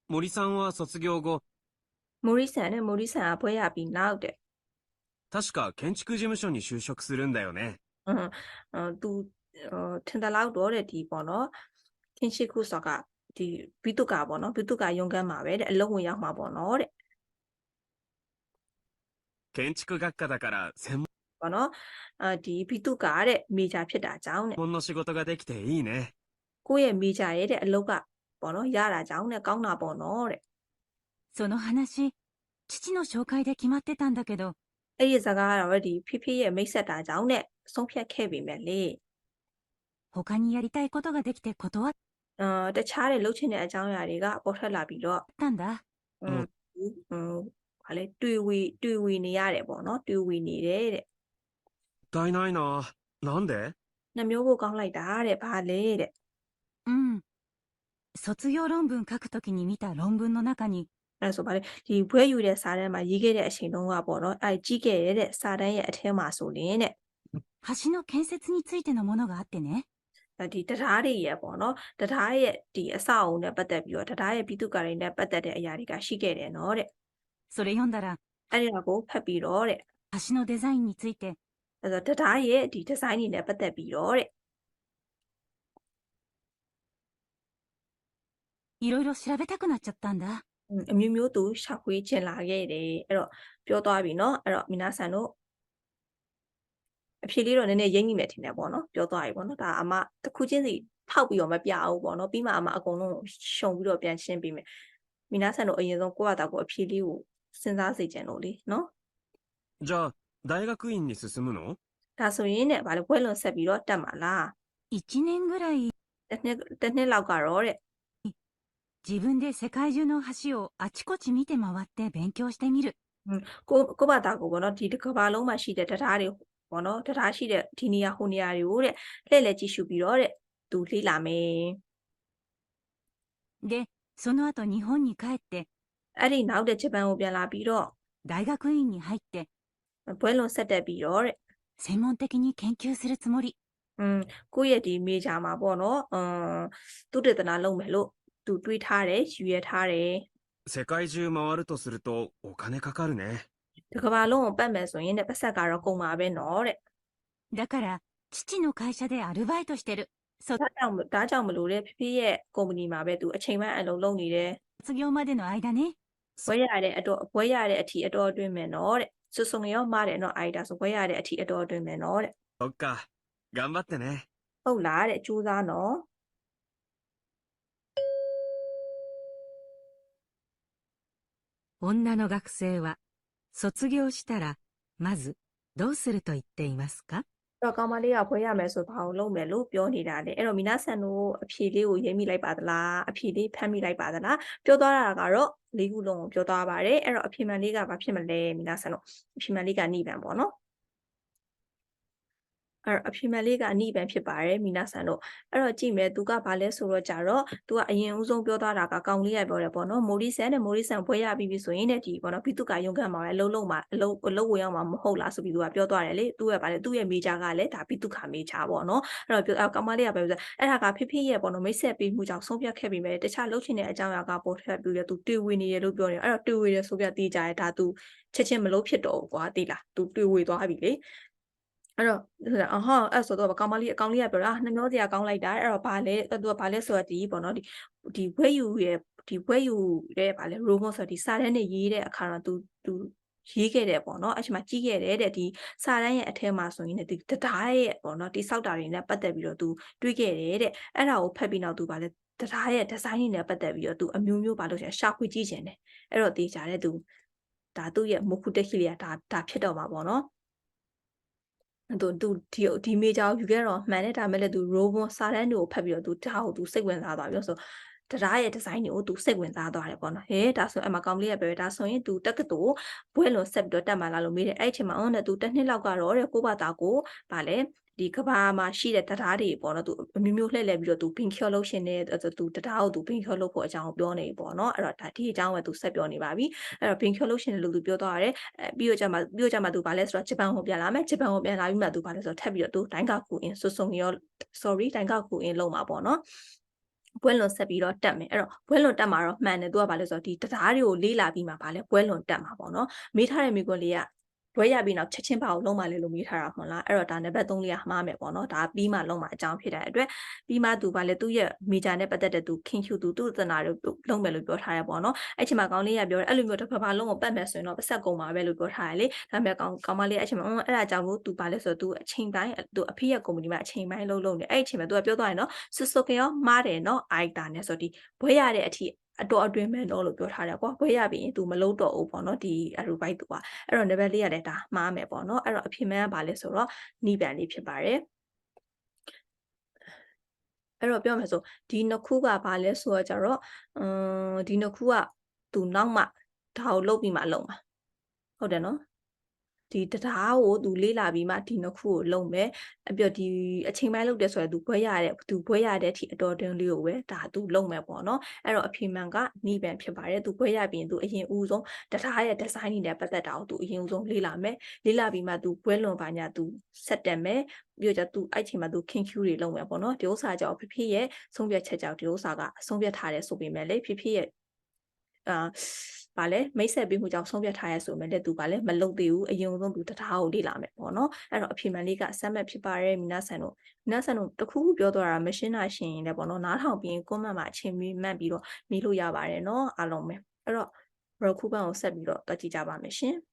森さんは卒業後、 မိုရီဆန်နဲ့မိုရီဆန်ကဘွဲရပြီးနောက်တဲ့ 確か建築事務所に就職するんだよね。သူထင်တယ်လောက်တော့တဲ့ဒီပေါ့နော်ခင်ရှိခုဆိုတာကဒီဘီတုကာပေါ့နော်ဘီတုကာရုံခန်းမှာပဲတဲ့အလုံးဝင်ရောက်မှာပေါ့နော်တဲ့ 建築学科だから専 ပေါ့နော်ဒီဘီတုကာတဲ့မေဂျာဖြစ်တာကြောင့်တဲ့ 門の仕事ができていいね。 ကိုယ့်ရဲ့မေဂျာရဲ့တဲ့အလုပ်ကပေါ့နော်ရတာကြောင့်တဲ့ကောင်းတာပေါ့နော်တဲ့ その話、父の紹介で決まってたんだけど、 အဲ့ဒီစကားကတော့ဒီဖိဖိရဲ့မိတ်ဆက်တာကြောင့်တဲ့ဆုံးဖြတ်ခဲ့ပြီမဲ့လေ 他にやりたいことができて断っ တခြားတဲ့လှုပ်ချင်တဲ့အကြောင်းအရာတွေကပေါ်ထွက်လာပြီးတော့ たんだ。 ဘာလဲတွေ့ဝေနေရတယ်ပေါ့နော်တွေ့ဝေနေတယ်တဲ့ もったいないな。なんで？ နှမျိုးကိုကောင်းလိုက်တာတဲ့ဘာလဲတဲ့ うん。卒業論文書くときに見た論文の中に、 အဲ့ဆိုဗါလေဒီဘွဲယူတဲ့စာတမ်းမှာရေးခဲ့တဲ့အချိန်တုန်းကပေါ့နော်အဲ့ကြီးခဲ့ရတဲ့စာတမ်းရဲ့အထဲမှာဆိုရင်တဲ့ 橋の建設についてのものがあってね。 ဒီတရားတွေရဲ့ပေါ့နော်တရားရဲ့ဒီအဆောက်အုံနဲ့ပတ်သက်ပြီးတော့တရားရဲ့ပြည်သူ့ကာရီနဲ့ပတ်သက်တဲ့အရာတွေကရှိခဲ့တယ်နော်တဲ့ それ読んだら、 အဲ့ဒီကိုဖတ်ပြီးတော့တဲ့ 橋のデザインについて、 အဲ့တော့တရားရဲ့ဒီဒီဇိုင်းတွေနဲ့ပတ်သက်ပြီးတော့တဲ့ いろいろ調べたくなっちゃったんだ。 အမျိုးမျိုးသူရှာဖွေချင်လာခဲ့တယ်အဲ့တော့ပြောသွားပြီနော်အဲ့တော့မိနာဆန်တို့အဖြေလေးတော့နည်းနည်းရိမ့်မိမယ်ထင်တယ်ပေါ့နော်ပြောသွားပြီပေါ့နော်ဒါအမတစ်ခုချင်းစီဖောက်ပြီးတော့မပြဘူးပေါ့နော်ပြီးမှအမအကုန်လုံးရှုံပြီးတော့ပြန်ရှင်းပေးမယ်မိနာဆန်တို့အရင်ဆုံးကိုယ့်ဘာသာကိုအဖြေလေးကိုစဉ်းစားစေချင်လို့လေနော် じゃあ、大学院に進むの？ ဒါဆိုရင်ねဘာလဲဘွဲလွန်ဆက်ပြီးတော့တက်မှာလား 1年ぐらい တစ်နှစ်လောက်ကတော့တဲ့ 自分で世界中の橋をあちこち見て回って勉強してみる。 ကိုဘာသာကိုပေါ့နော်ဒီတစ်ကမ္ဘာလုံးမှာရှိတဲ့တရားတွေပေါ့နော်တရားရှိတဲ့ဒီနေရာဟိုနေရာတွေကိုတဲ့လှည့်လည်ကြည့်ရှုပြီးတော့တဲ့သူလေ့လာမယ် で、その後日本に帰って အဲ့ဒီနောက်တဲ့ဂျပန်ကိုပြန်လာပြီးတော့ 大学院に入って ဘွဲလွန်ဆက်တက်ပြီးတော့တဲ့ 専門的に研究するつもり。 ကိုယ့်ရဲ့ဒီမေဂျာမှာပေါ့နော်သူတေသနာလုပ်မယ်လို့သူတွေးထားတယ်ယူရထားတယ် 世界中回るとするとお金かかるね。 ဒီကမ္ဘာလုံးကိုပတ်မယ်ဆိုရင်တဲ့ပတ်ဆက်ကတော့ကုန်မှာပဲနော်တဲ့ だから、父の会社でアルバイトしてる。卒 ဒါကြောင့်မလို့တဲ့ဖေဖေရဲ့ကုမ္ပဏီမှာပဲသူအချိန်ပိုင်းအလုပ်လုပ်နေတယ် 業までの間ね。 ဘွဲရတဲ့အထိအတော်အတွင်းမယ်နော်တဲ့စွစုံရောမတယ်နော်အိုက်ဒါဆိုဘွဲရတဲ့အထိအတော်အတွင်းမယ်နော်တဲ့ そっか。頑張ってね。 ဟုတ်လားတဲ့ကြိုးစားနော် 女の学生は、卒業したら、まず、どうすると言っていますか？ တော့ကောင်မလေးကဘွဲရမယ်ဆိုဘာကိုလုပ်မယ်လို့ပြောနေတာလေအဲ့တော့မီနာဆန်တို့အဖြေလေးကိုရေးမိလိုက်ပါသလားအဖြေလေးဖတ်မိလိုက်ပါသလားပြောသွားတာကတော့၄ခုလုံးကိုပြောသွားပါတယ်အဲ့တော့အဖြေမှန်လေးကဘာဖြစ်မလဲမီနာဆန်တို့အဖြေမှန်လေးကနိဗ္ဗာန်ပေါ့နော် အဲ့တော့အဖြေမှန်လေးကအနိဗ္ဗာန်ဖြစ်ပါတယ်မီနာဆန်တို့အဲ့တော့ကြည့်မယ်သူကဘာလဲဆိုတော့ကြတော့သူကအရင်ဦးဆုံးပြောသွားတာကကောင်လေးရပြောတယ်ပေါ့နော်မိုရီဆန်နဲ့မိုရီဆန်ဘွဲရပြီးပြီဆိုရင်တဲ့ဒီပေါ့နော်ပြီးသူကရုံးခန့်မှာပဲအလုံးလုံးမှာအလုံးဝင်ရောက်မှာမဟုတ်လားဆိုပြီးသူကပြောသွားတယ်လေသူကဘာလဲသူ့ရဲ့မေဂျာကလည်းဒါပြီးသူခါမေဂျာပေါ့နော်အဲ့တော့ပြောကောင်မလေးကပဲပြောအဲ့ဒါကဖိဖိရဲ့ပေါ့နော်မိတ်ဆက်ပေးမှုကြောင့်ဆုံးဖြတ်ခဲ့ပြီးမယ်တခြားလှုပ်ရှင်တဲ့အကြောင်းအရာကပေါ်ထပ်ပြီးတော့သူတွေ့ဝင်နေရလို့ပြောတယ်အဲ့တော့တွေ့ဝင်ရဆိုပြတီးကြတယ်ဒါသူချက်ချင်းမလို့ဖြစ်တော့ဘူးကွာတိလားသူတွေ့ဝင်သွားပြီလေ အဲ့တော့အဲ့ဆိုတော့ကောင်မလေးအကောင်လေးကပြောတာနှမျောစရာကောင်းလိုက်တာအဲ့တော့ဘာလဲသူကဘာလဲဆိုတော့ဒီပေါ့နော်ဒီဘွဲယူရဲ့ဒီဘွဲယူရဲ့ဘာလဲ robot ဆိုတော့ဒီစာတန်းနဲ့ရေးတဲ့အခါတော့သူရေးခဲ့တယ်ပေါ့နော်အဲ့ချိန်မှာကြီးခဲ့တယ်တဲ့ဒီစာတန်းရဲ့အထဲမှာဆိုရင်ဒီတရားရဲ့ပေါ့နော်ဒီစောက်တာတွေနဲ့ပတ်သက်ပြီးတော့သူတွေးခဲ့တယ်တဲ့အဲ့ဒါကိုဖတ်ပြီးနောက်သူဘာလဲတရားရဲ့ဒီဇိုင်းတွေနဲ့ပတ်သက်ပြီးတော့သူအမျိုးမျိုးဘာလို့ရှာဖွေကြည့်ချင်တယ်အဲ့တော့တေးကြတဲ့သူဒါသူ့ရဲ့မုခုတက်ခိလီယာဒါဖြစ်တော့မှာပေါ့နော် သူဒီမေဂျာကိုယူခဲ့တော့မှန်တယ်ဒါမဲ့လည်းသူ robot စာတန်းတွေကိုဖတ်ပြီးတော့သူဒါကိုသူစိတ်ဝင်စားသွားပြီးတော့ဆိုတရားရဲ့ဒီဇိုင်းတွေကိုသူစိတ်ဝင်စားသွားတယ်ပေါ့နော်ဟဲဒါဆိုအမကောင်လေးကပြောဒါဆိုရင်သူတက္ကသိုလ်ဘွဲလွန်ဆက်ပြီးတော့တက်မှလာလို့မေးတယ်အဲ့အချိန်မှာနဲ့သူတစ်နှစ်လောက်ကတော့တဲ့ကိုဘာသာကိုဗာလဲဒီကဘာမှာရှိတဲ့တရားတွေပေါ့နော်သူအမျိုးမျိုးလှည့်လည်ပြီးတော့သူဘင်ကျော်လို့ရှင်တဲ့သူတရားကိုသူဘင်ကျော်လို့ဖို့အကြောင်းပြောနေပေါ့နော်အဲ့တော့ဒါဒီအကြောင်းပဲသူဆက်ပြောနေပါပြီအဲ့တော့ဘင်ကျော်လို့ရှင်တယ်လို့သူပြောသွားရတယ်ပြီးတော့ကြမှာသူဗာလဲဆိုတော့ဂျပန်ကိုပြန်လာမယ်ဂျပန်ကိုပြန်လာပြီးမှသူဗာလဲဆိုတော့ထပ်ပြီးတော့သူတိုင်းကကူအင်ဆွဆုံရော sorry တိုင်းကကူအင်လုံးမှာပေါ့နော် ဘွဲလွန်ဆက်ပြီးတော့တက်မယ်အဲ့တော့ဘွဲလွန်တက်မှာတော့မှန်တယ်သူကဘာလဲဆိုတော့ဒီတရားတွေကိုလေးလာပြီးမှဘာလဲဘွဲလွန်တက်မှာပေါ့နော်မေးထားတဲ့မိကွန်းလေးကဘွဲရပြီးနောက်ချက်ချင်းပါအောင်လုံးမလဲလို့မေးထားတာမဟုတ်လားအဲ့တော့ဒါနံပါတ်3လေးကမှားမယ်ပေါ့နော်ဒါပြီးမှလုံးမအကြောင်းဖြစ်တဲ့အတွက်ပြီးမှသူဘာလဲသူ့ရဲ့မေဂျာနဲ့ပတ်သက်တဲ့သူခင်ဖြူသူသနာတွေလုံးမယ်လို့ပြောထားရပေါ့နော်အဲ့ချိန်မှာကောင်းလေးကပြောတယ်အဲ့လိုမျိုးတစ်ခါလုံးကိုပတ်မယ်ဆိုရင်တော့ပတ်ဆက်ကုန်ပါပဲလို့ပြောထားရလေဒါပေမဲ့ကောင်းမလေးအဲ့ချိန်မှာအဲ့ဒါကြောင့်လို့သူဘာလဲဆိုတော့သူအချိန်တိုင်းသူအဖေရဲ့ကုမ္ပဏီမှာအချိန်ပိုင်းလုံးနေအဲ့ချိန်မှာသူကပြောသွားရင်နော်စွတ်ကရောမားတယ်နော်အိုက်တာနဲ့ဆိုဒီဘွဲရတဲ့အထိအတော်အတွင်းမဲ့တော့လို့ပြောထားတယ်ကွာဘွဲရပြီးရင် तू မလုံးတော့ဘူးပေါ့နော်ဒီအရူဘိုက် तू อ่ะအဲ့တော့ level လေးရတယ်ဒါမှားမယ်ပေါ့နော်အဲ့တော့အဖြစ်မှန်းကဘာလဲဆိုတော့နိဗ္ဗာန်လေးဖြစ်ပါတယ်အဲ့တော့ပြောမယ်ဆိုဒီနှစ်ခုကဘာလဲဆိုတော့ကြတော့ဒီနှစ်ခုက तू နောက်မှဒါကိုလုတ်ပြီးမှလုံမှာဟုတ်တယ်နော်ဒီတရားကိုသူလေးလာပြီးမှဒီနှစ်ခုကိုလုံမယ်အပြဒီအချိန်ပိုင်းလုပ်တယ်ဆိုရင်သူဘွဲရတဲ့အထိအတော်တွင်းလေးကိုပဲဒါသူလုံမယ်ပေါ့နော်အဲ့တော့အဖေမှန်ကနိဗ္ဗာန်ဖြစ်ပါတယ်သူဘွဲရပြီးရင်သူအရင်ဦးဆုံးတရားရဲ့ဒီဇိုင်းနဲ့ပတ်သက်တာကိုသူအရင်ဦးဆုံးလေးလာမယ်လေးလာပြီးမှသူဘွဲလွန်ပါညာသူဆက်တက်မယ်ပြီးတော့သူအဲ့ချိန်မှာသူခင်ကျူးတွေလုံမယ်ပေါ့နော်ဒီဥစ္စာကြောင့်ဖေရဲ့ဆုံးဖြတ်ချက်ကြောင့်ဒီဥစ္စာကအဆုံးဖြတ်ထားတယ်ဆိုပေမဲ့လေဖေရဲ့ဗာလဲမိတ်ဆက်ပေးမှုကြောင့်ဆုံးဖြတ်ထားရဆိုမဲ့တဲ့သူဗာလဲမလုပ်သေးဘူးအရင်ဆုံးသူတရားကိုလေ့လာမယ်ပေါ့နော်အဲ့တော့အဖေမှန်လေးကစမ်းမတ်ဖြစ်ပါတယ်မီနာဆန်တို့တခုခုပြောတော့တာမရှင်းတာရှင်းရင်လည်းပေါ့နော်နားထောင်ပြီးကွန်မန့်မှာအချိန်မီမှတ်ပြီးတော့မေးလို့ရပါတယ်နော်အားလုံးပဲအဲ့တော့ရောခုပန်ကိုဆက်ပြီးတော့တွက်ကြည့်ကြပါမယ်ရှင်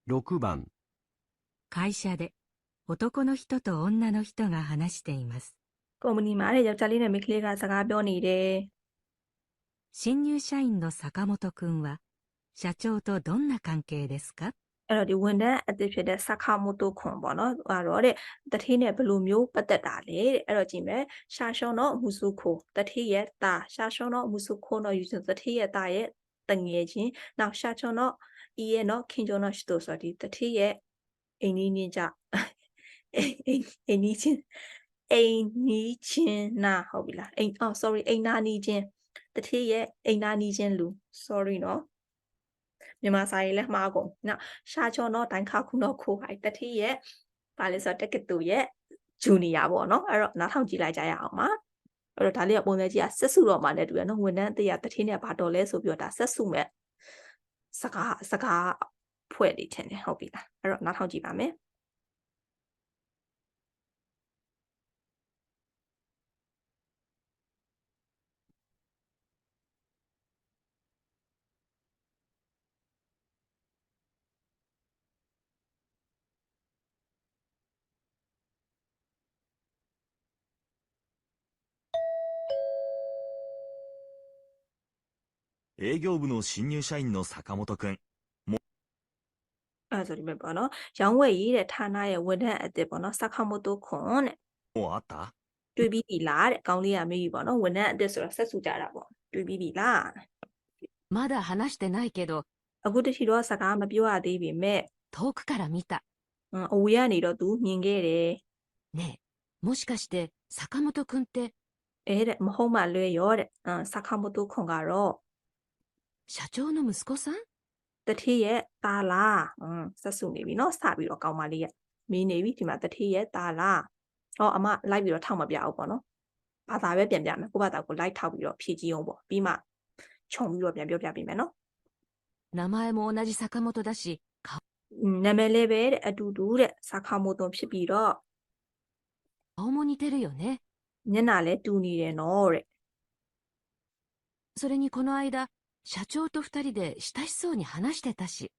6番。会社で、男の人と女の人が話しています。 ကုမ္ပဏီမှာတဲ့ယောက်ျားလေးနဲ့မိန်းကလေးကစကားပြောနေတယ် 新入社員の坂本くんは、社長とどんな関係ですか？ အဲ့တော့ဒီဝန်ထမ်းအသစ်ဖြစ်တဲ့စခါမိုတိုခွန်ပေါ့နော်အဲ့တော့တဲ့တထေးနဲ့ဘယ်လိုမျိုးပတ်သက်တာလဲတဲ့အဲ့တော့ကြည့်မယ်ရှာရှောင်းတော့မူစုခိုတထေးရဲ့တာရှာရှောင်းတော့မူစုခိုတော့ယူစတထေးရဲ့တာရဲ့တငယ်ချင်းနောက်ရှာချောင်းတော့ဤရဲ့နော်ခင်ကျော်တော့ရှိတော့ဆိုဒီတထေးရဲ့အိမ်နီးချင်းကြအိမ်နီးချင်းနာဟုတ်ပြီလားsorry အိမ်နာနီးချင်းတထေးရဲ့အိမ်နာနီးချင်းလူ sorry နော်မြန်မာစာရေးလည်းမှားကုန်နော်ရှာချောနော်တိုင်းခါခုနော်ခိုဟိုက်တတိရဲ့ဗာလဲဆိုတက္ကသိုလ်ရဲ့ ဂျူနီယာပေါ့နော်အဲ့တော့နားထောင်ကြည့်လိုက်ကြရအောင်ပါအဲ့တော့ဒါလေးကပုံစံကြီးကဆက်စုတော့မှလည်းတူရနော်ဝန်ထမ်းအတရတထင်းနဲ့ဘာတော်လဲဆိုပြီးတော့ဒါဆက်စုမဲ့စကားဖွဲ့နေတယ်ဟုတ်ပြီလားအဲ့တော့နားထောင်ကြည့်ပါမယ်営業部の新入社員の坂本くん。 အဲ့ဆိုဒီမဲ့ပေါ့နော်ရောင်းဝယ်ရေးတဲ့ဌာနရဲ့ဝန်ထမ်းအသစ်ပေါ့နော်စခမိုတိုခွန်တဲ့ もうあった？ တွေ့ပြီးပြီလားတဲ့ကောင်းလေးကမေးပြီပေါ့နော်ဝန်ထမ်းအသစ်ဆိုတော့ဆက်စုကြတာပေါ့တွေ့ပြီးပြီလား まだ話してないけど、 အခုတတိတော့စကားမပြောရသေးပေမဲ့ 遠くから見た。 အဝေးကနေတော့ तू မြင်ခဲ့တယ် ねえ、もしかして坂本くんって အဲ့တဲ့မဟုတ်မှလွဲရောတဲ့စခမိုတိုခွန်ကတော့ 社長の息子さん？ တတိရဲ့ตาလားဆက်စုနေပြီနော်စပြီးတော့ကောင်းမလေးကမင်းနေပြီဒီမှာတတိရဲ့ตาလားဟောအမလိုက်ပြီးတော့ထောက်မပြအောင်ပေါ့နော်ဘာသာပဲပြန်ပြမယ်ကိုယ့်ဘာသာကိုလိုက်ထောက်ပြီးတော့ဖြည့်ကြည့်အောင်ပေါ့ပြီးမှခြုံပြီးတော့ပြန်ပြောပြပေးမယ်နော် 名前も同じ坂本だし、 နာမည်လေးပဲတဲ့အတူတူတဲ့စခမိုတိုဖြစ်ပြီးတော့ 顔も似てるよね。 မျက်နှာလည်းတူနေတယ်နော်တဲ့ それにこの間、社長と二人で親しそうに話してたし。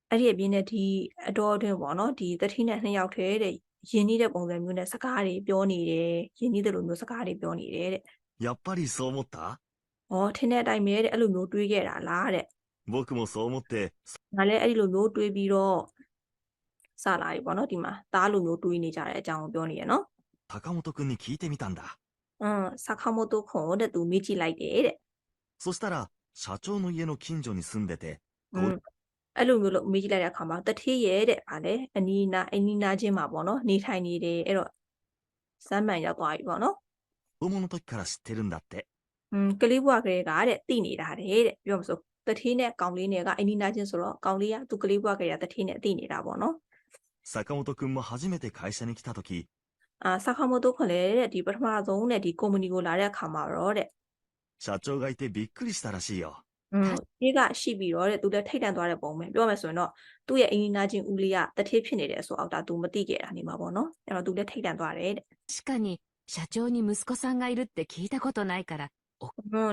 အဲ့ဒီအပြင်နဲ့ဒီအတော်အတွင်းပေါ့နော်ဒီတတိနဲ့နှစ်ယောက်ထဲတဲ့ယဉ်နေတဲ့ပုံစံမျိုးနဲ့စကားတွေပြောနေတယ်ယဉ်နေတဲ့လိုမျိုးစကားတွေပြောနေတယ်တဲ့ やっぱりそう思った？ ။ဩထင်းတဲ့အတိုင်းပဲတဲ့အဲ့လိုမျိုးတွေးခဲ့တာလားတဲ့ 僕もそう思って、 ။ငါလည်းအဲ့ဒီလိုမျိုးတွေးပြီးတော့စလာပြီပေါ့နော်ဒီမှာသားလိုမျိုးတွေးနေကြတဲ့အကြောင်းကိုပြောနေရနော် 坂本くんに聞いてみたんだ。 ။စခမိုတိုခွန်တဲ့သူမေးကြည့်လိုက်တယ်တဲ့ そしたら、社長の家の近所に住んでて、 ။အဲ့လိုမျိုးလို့မေးကြည့်လိုက်တဲ့အခါမှာတတိရဲ့တဲ့ဗာလေအနီးနားချင်းမှာပေါ့နော်နေထိုင်နေတယ်အဲ့တော့စမ်းမှန်ရောက်သွားပြီပေါ့နော် 子供の時から知ってるんだって。 ကလေးဘွားကလေးကတဲ့တိနေတာတဲ့ပြောမစို့တတိနဲ့ကောင်လေးနဲ့ကအနီးနားချင်းဆိုတော့ကောင်လေးကသူကလေးဘွားကလေးကတတိနဲ့တိနေတာပေါ့နော် 坂本くんも初めて会社に来た時、 စခမိုတိုခွန်လေတဲ့ဒီပထမဆုံးနဲ့ဒီကုမ္ပဏီကိုလာတဲ့အခါမှာတော့တဲ့ 社長がいてびっくりしたらしいよ。 ဒီကရှိပြီးတော့တဲ့သူလည်းထိတ်တန့်သွားတဲ့ပုံပဲပြောမယ်ဆိုရင်တော့သူ့ရဲ့အင်းနာချင်းဦးလေးကတတိဖြစ်နေတယ်ဆိုတော့ဒါသူမသိခဲ့တာနေမှာပေါ့နော်အဲ့တော့သူလည်းထိတ်တန့်သွားတယ်တဲ့ 確かに、社長に息子さんがいるって聞いたことないから、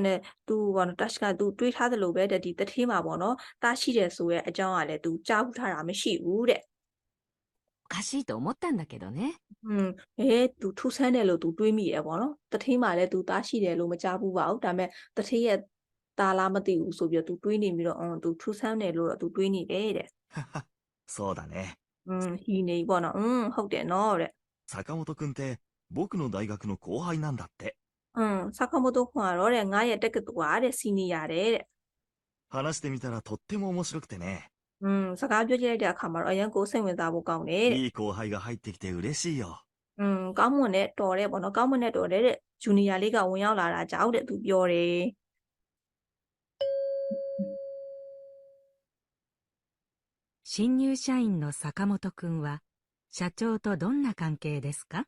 နဲ့သူပေါ့နော်တက်ကသူတွေးထားသလိုပဲတဲ့ဒီတတိမှာပေါ့နော်တားရှိတယ်ဆိုရဲ့အကြောင်းကလည်းသူကြားဘူးထားတာမရှိဘူးတဲ့ おかしいと思ったんだけどね。သူထူးဆန်းတယ်လို့သူတွေးမိရပေါ့နော်တတိမှာလည်းသူတားရှိတယ်လို့မကြားဘူးပါဘူးဒါပေမဲ့တတိရဲ့တားလားမသိဘူးဆိုပြီးတော့သူတွေးနေပြီးတော့သူထူးဆန်းတယ်လို့တော့သူတွေးနေတယ်တဲ့ そうだね。 ဟီနေပေါ့နော်ဟုတ်တယ်နော်တဲ့ 坂本くんって、僕の大学の後輩なんだって。စခမိုတိုခွန်ကတော့တဲ့ငါရဲ့တက္ကသိုလ်ကတဲ့စီနီယာတဲ့ 話してみたらとっても面白くてね。 စကားပြောကြည့်လိုက်တဲ့အခါမှာတော့အရင်ကိုစိတ်ဝင်စားဖို့ကောင်းတယ်တဲ့ いい後輩が入ってきて嬉しいよ。 ကောင်းမွန်တဲ့တော်တဲ့ပေါ့နော်ကောင်းမွန်တဲ့တော်တဲ့ဂျူနီယာလေးကဝင်ရောက်လာတာကြောက်တဲ့သူပြောတယ် 新入社員の坂本くんは、社長とどんな関係ですか？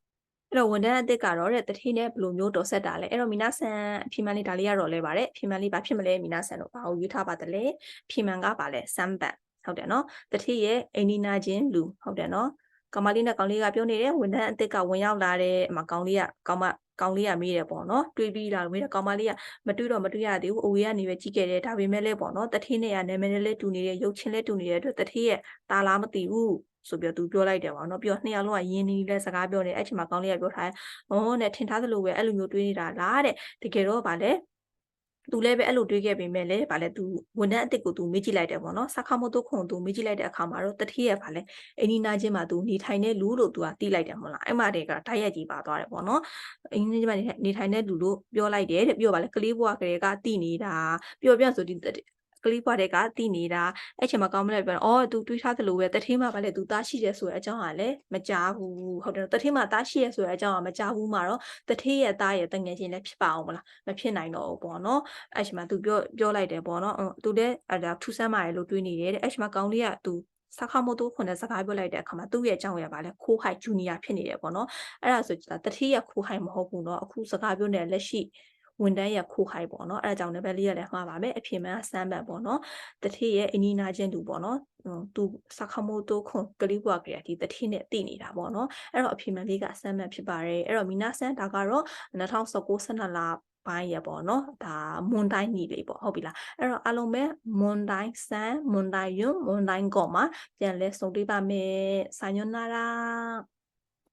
အဲ့တော့ဝန်ထမ်းအသစ်ကတော့တဲ့တတိနဲ့ဘယ်လိုမျိုးတော်ဆက်တာလဲအဲ့တော့မီနာဆန်အဖြေမှန်လေးဒါလေးကတော့လဲပါတယ်အဖြေမှန်လေးဘာဖြစ်မလဲမီနာဆန်တို့ဘာကိုယူထားပါတယ်လဲအဖြေမှန်ကပါလဲစမ်ဘတ်ဟုတ်တယ်နော်တတိရဲ့အိန္ဒိနာချင်းလူဟုတ်တယ်နော်ကောင်မလေးနဲ့ကောင်လေးကပြောနေတယ်ဝန်ထမ်းအသစ်ကဝင်ရောက်လာတယ်အမကောင်လေးကမေးတယ်ပေါ့နော်တွေးပြီးလာမေးတယ်ကောင်မလေးကမတွေးရသေးဘူးအဝေးကနေပဲကြည့်ခဲ့တယ်ဒါပေမဲ့လည်းပေါ့နော်တတိနဲ့ကနာမည်လည်းတူနေတယ်ရုပ်ချင်းလည်းတူနေတဲ့အတွက်တတိရဲ့တာလားမသိဘူးဆိုပြီးတော့သူပြောလိုက်တယ်ပေါ့နော်ပြီးတော့နှစ်ယောက်လုံးကယင်းနေလဲစကားပြောနေအဲ့ချိန်မှာကောင်းလေးကပြောထားတယ်နဲ့ထင်ထားသလိုပဲအဲ့လိုမျိုးတွေးနေတာလားတဲ့တကယ်တော့ဗာလဲသူလည်းပဲအဲ့လိုတွေးခဲ့ပေမဲ့လည်းဗာလဲသူဝန်ထမ်းအစ်စ်ကိုသူမေးကြည့်လိုက်တယ်ပေါ့နော်စခမိုတိုခွန်သူမေးကြည့်လိုက်တဲ့အခါမှာတော့တတိရဲ့ဗာလဲအင်းနီနာချင်းမှာသူနေထိုင်တဲ့လူလို့သူကတီးလိုက်တယ်မဟုတ်လားအဲ့မှာတည်းကတိုက်ရိုက်ကြီးပါသွားတယ်ပေါ့နော်အင်းနီချင်းမှာနေထိုင်တဲ့လူလို့ပြောလိုက်တယ်တဲ့ပြောဗာလဲကလေးဘွားကလေးကတီးနေတာပြောဆိုဒီကလေးဘွားတွေကတီးနေတာအဲ့ချိန်မှာကောင်းမလဲပြောသူတွေးထားသလိုပဲတတိမှာဗာလဲသူသားရှိတယ်ဆိုတဲ့အကြောင်းကလည်းမကြားဘူးဟုတ်တယ်တတိမှာသားရှိရဆိုတဲ့အကြောင်းကမကြားဘူးမှာတော့တတိရဲ့သားရဲ့တငယ်ချင်းလည်းဖြစ်ပါအောင်မလားမဖြစ်နိုင်တော့ဘူးပေါ့နော်အဲ့ချိန်မှာသူပြောလိုက်တယ်ပေါ့နော်သူလည်းထူးဆန်းပါတယ်လို့တွေးနေတယ်တဲ့အဲ့ချိန်မှာကောင်းလေးကသူ စခါမိုတိုခွန်နဲ့စကားပြောလိုက်တဲ့အခါမှာသူ့ရဲ့အကြောင်းရပါလဲခိုးဟိုက်ဂျူနီယာဖြစ်နေတယ်ပေါ့နော်အဲ့ဒါဆိုတတိယခိုးဟိုက်မဟုတ်ဘူးเนาะအခုစကားပြောနေတဲ့လက်ရှိဝန်တန်းရဲ့ခိုးဟိုက်ပေါ့နော်အဲ့ဒါကြောင့်လည်းပဲလေးရလည်းမှားပါမယ်အဖြစ်မှန်ဆမ်းဘတ်ပေါ့နော်တတိရဲ့အနီးနာချင်းတူပေါ့နော်သူစခါမိုတိုခွန်ကလေးဘွားကဒီတတိနဲ့တည်နေတာပေါ့နော်အဲ့တော့အဖြစ်မှန်လေးကဆမ်းဘတ်ဖြစ်ပါတယ်အဲ့တော့မီနာဆန်ဒါကတော့2019 12လပိုင်းရပေါ့နော်ဒါမွန်တိုင်းညီလေးပေါ့ဟုတ်ပြီလားအဲ့တော့အားလုံးပဲမွန်တိုင်းဆန်မွန်တိုင်းယွန်းမွန်တိုင်းကောမှာပြန်လဲဆုံတွေ့ပါမယ်စာညွန်နာရာ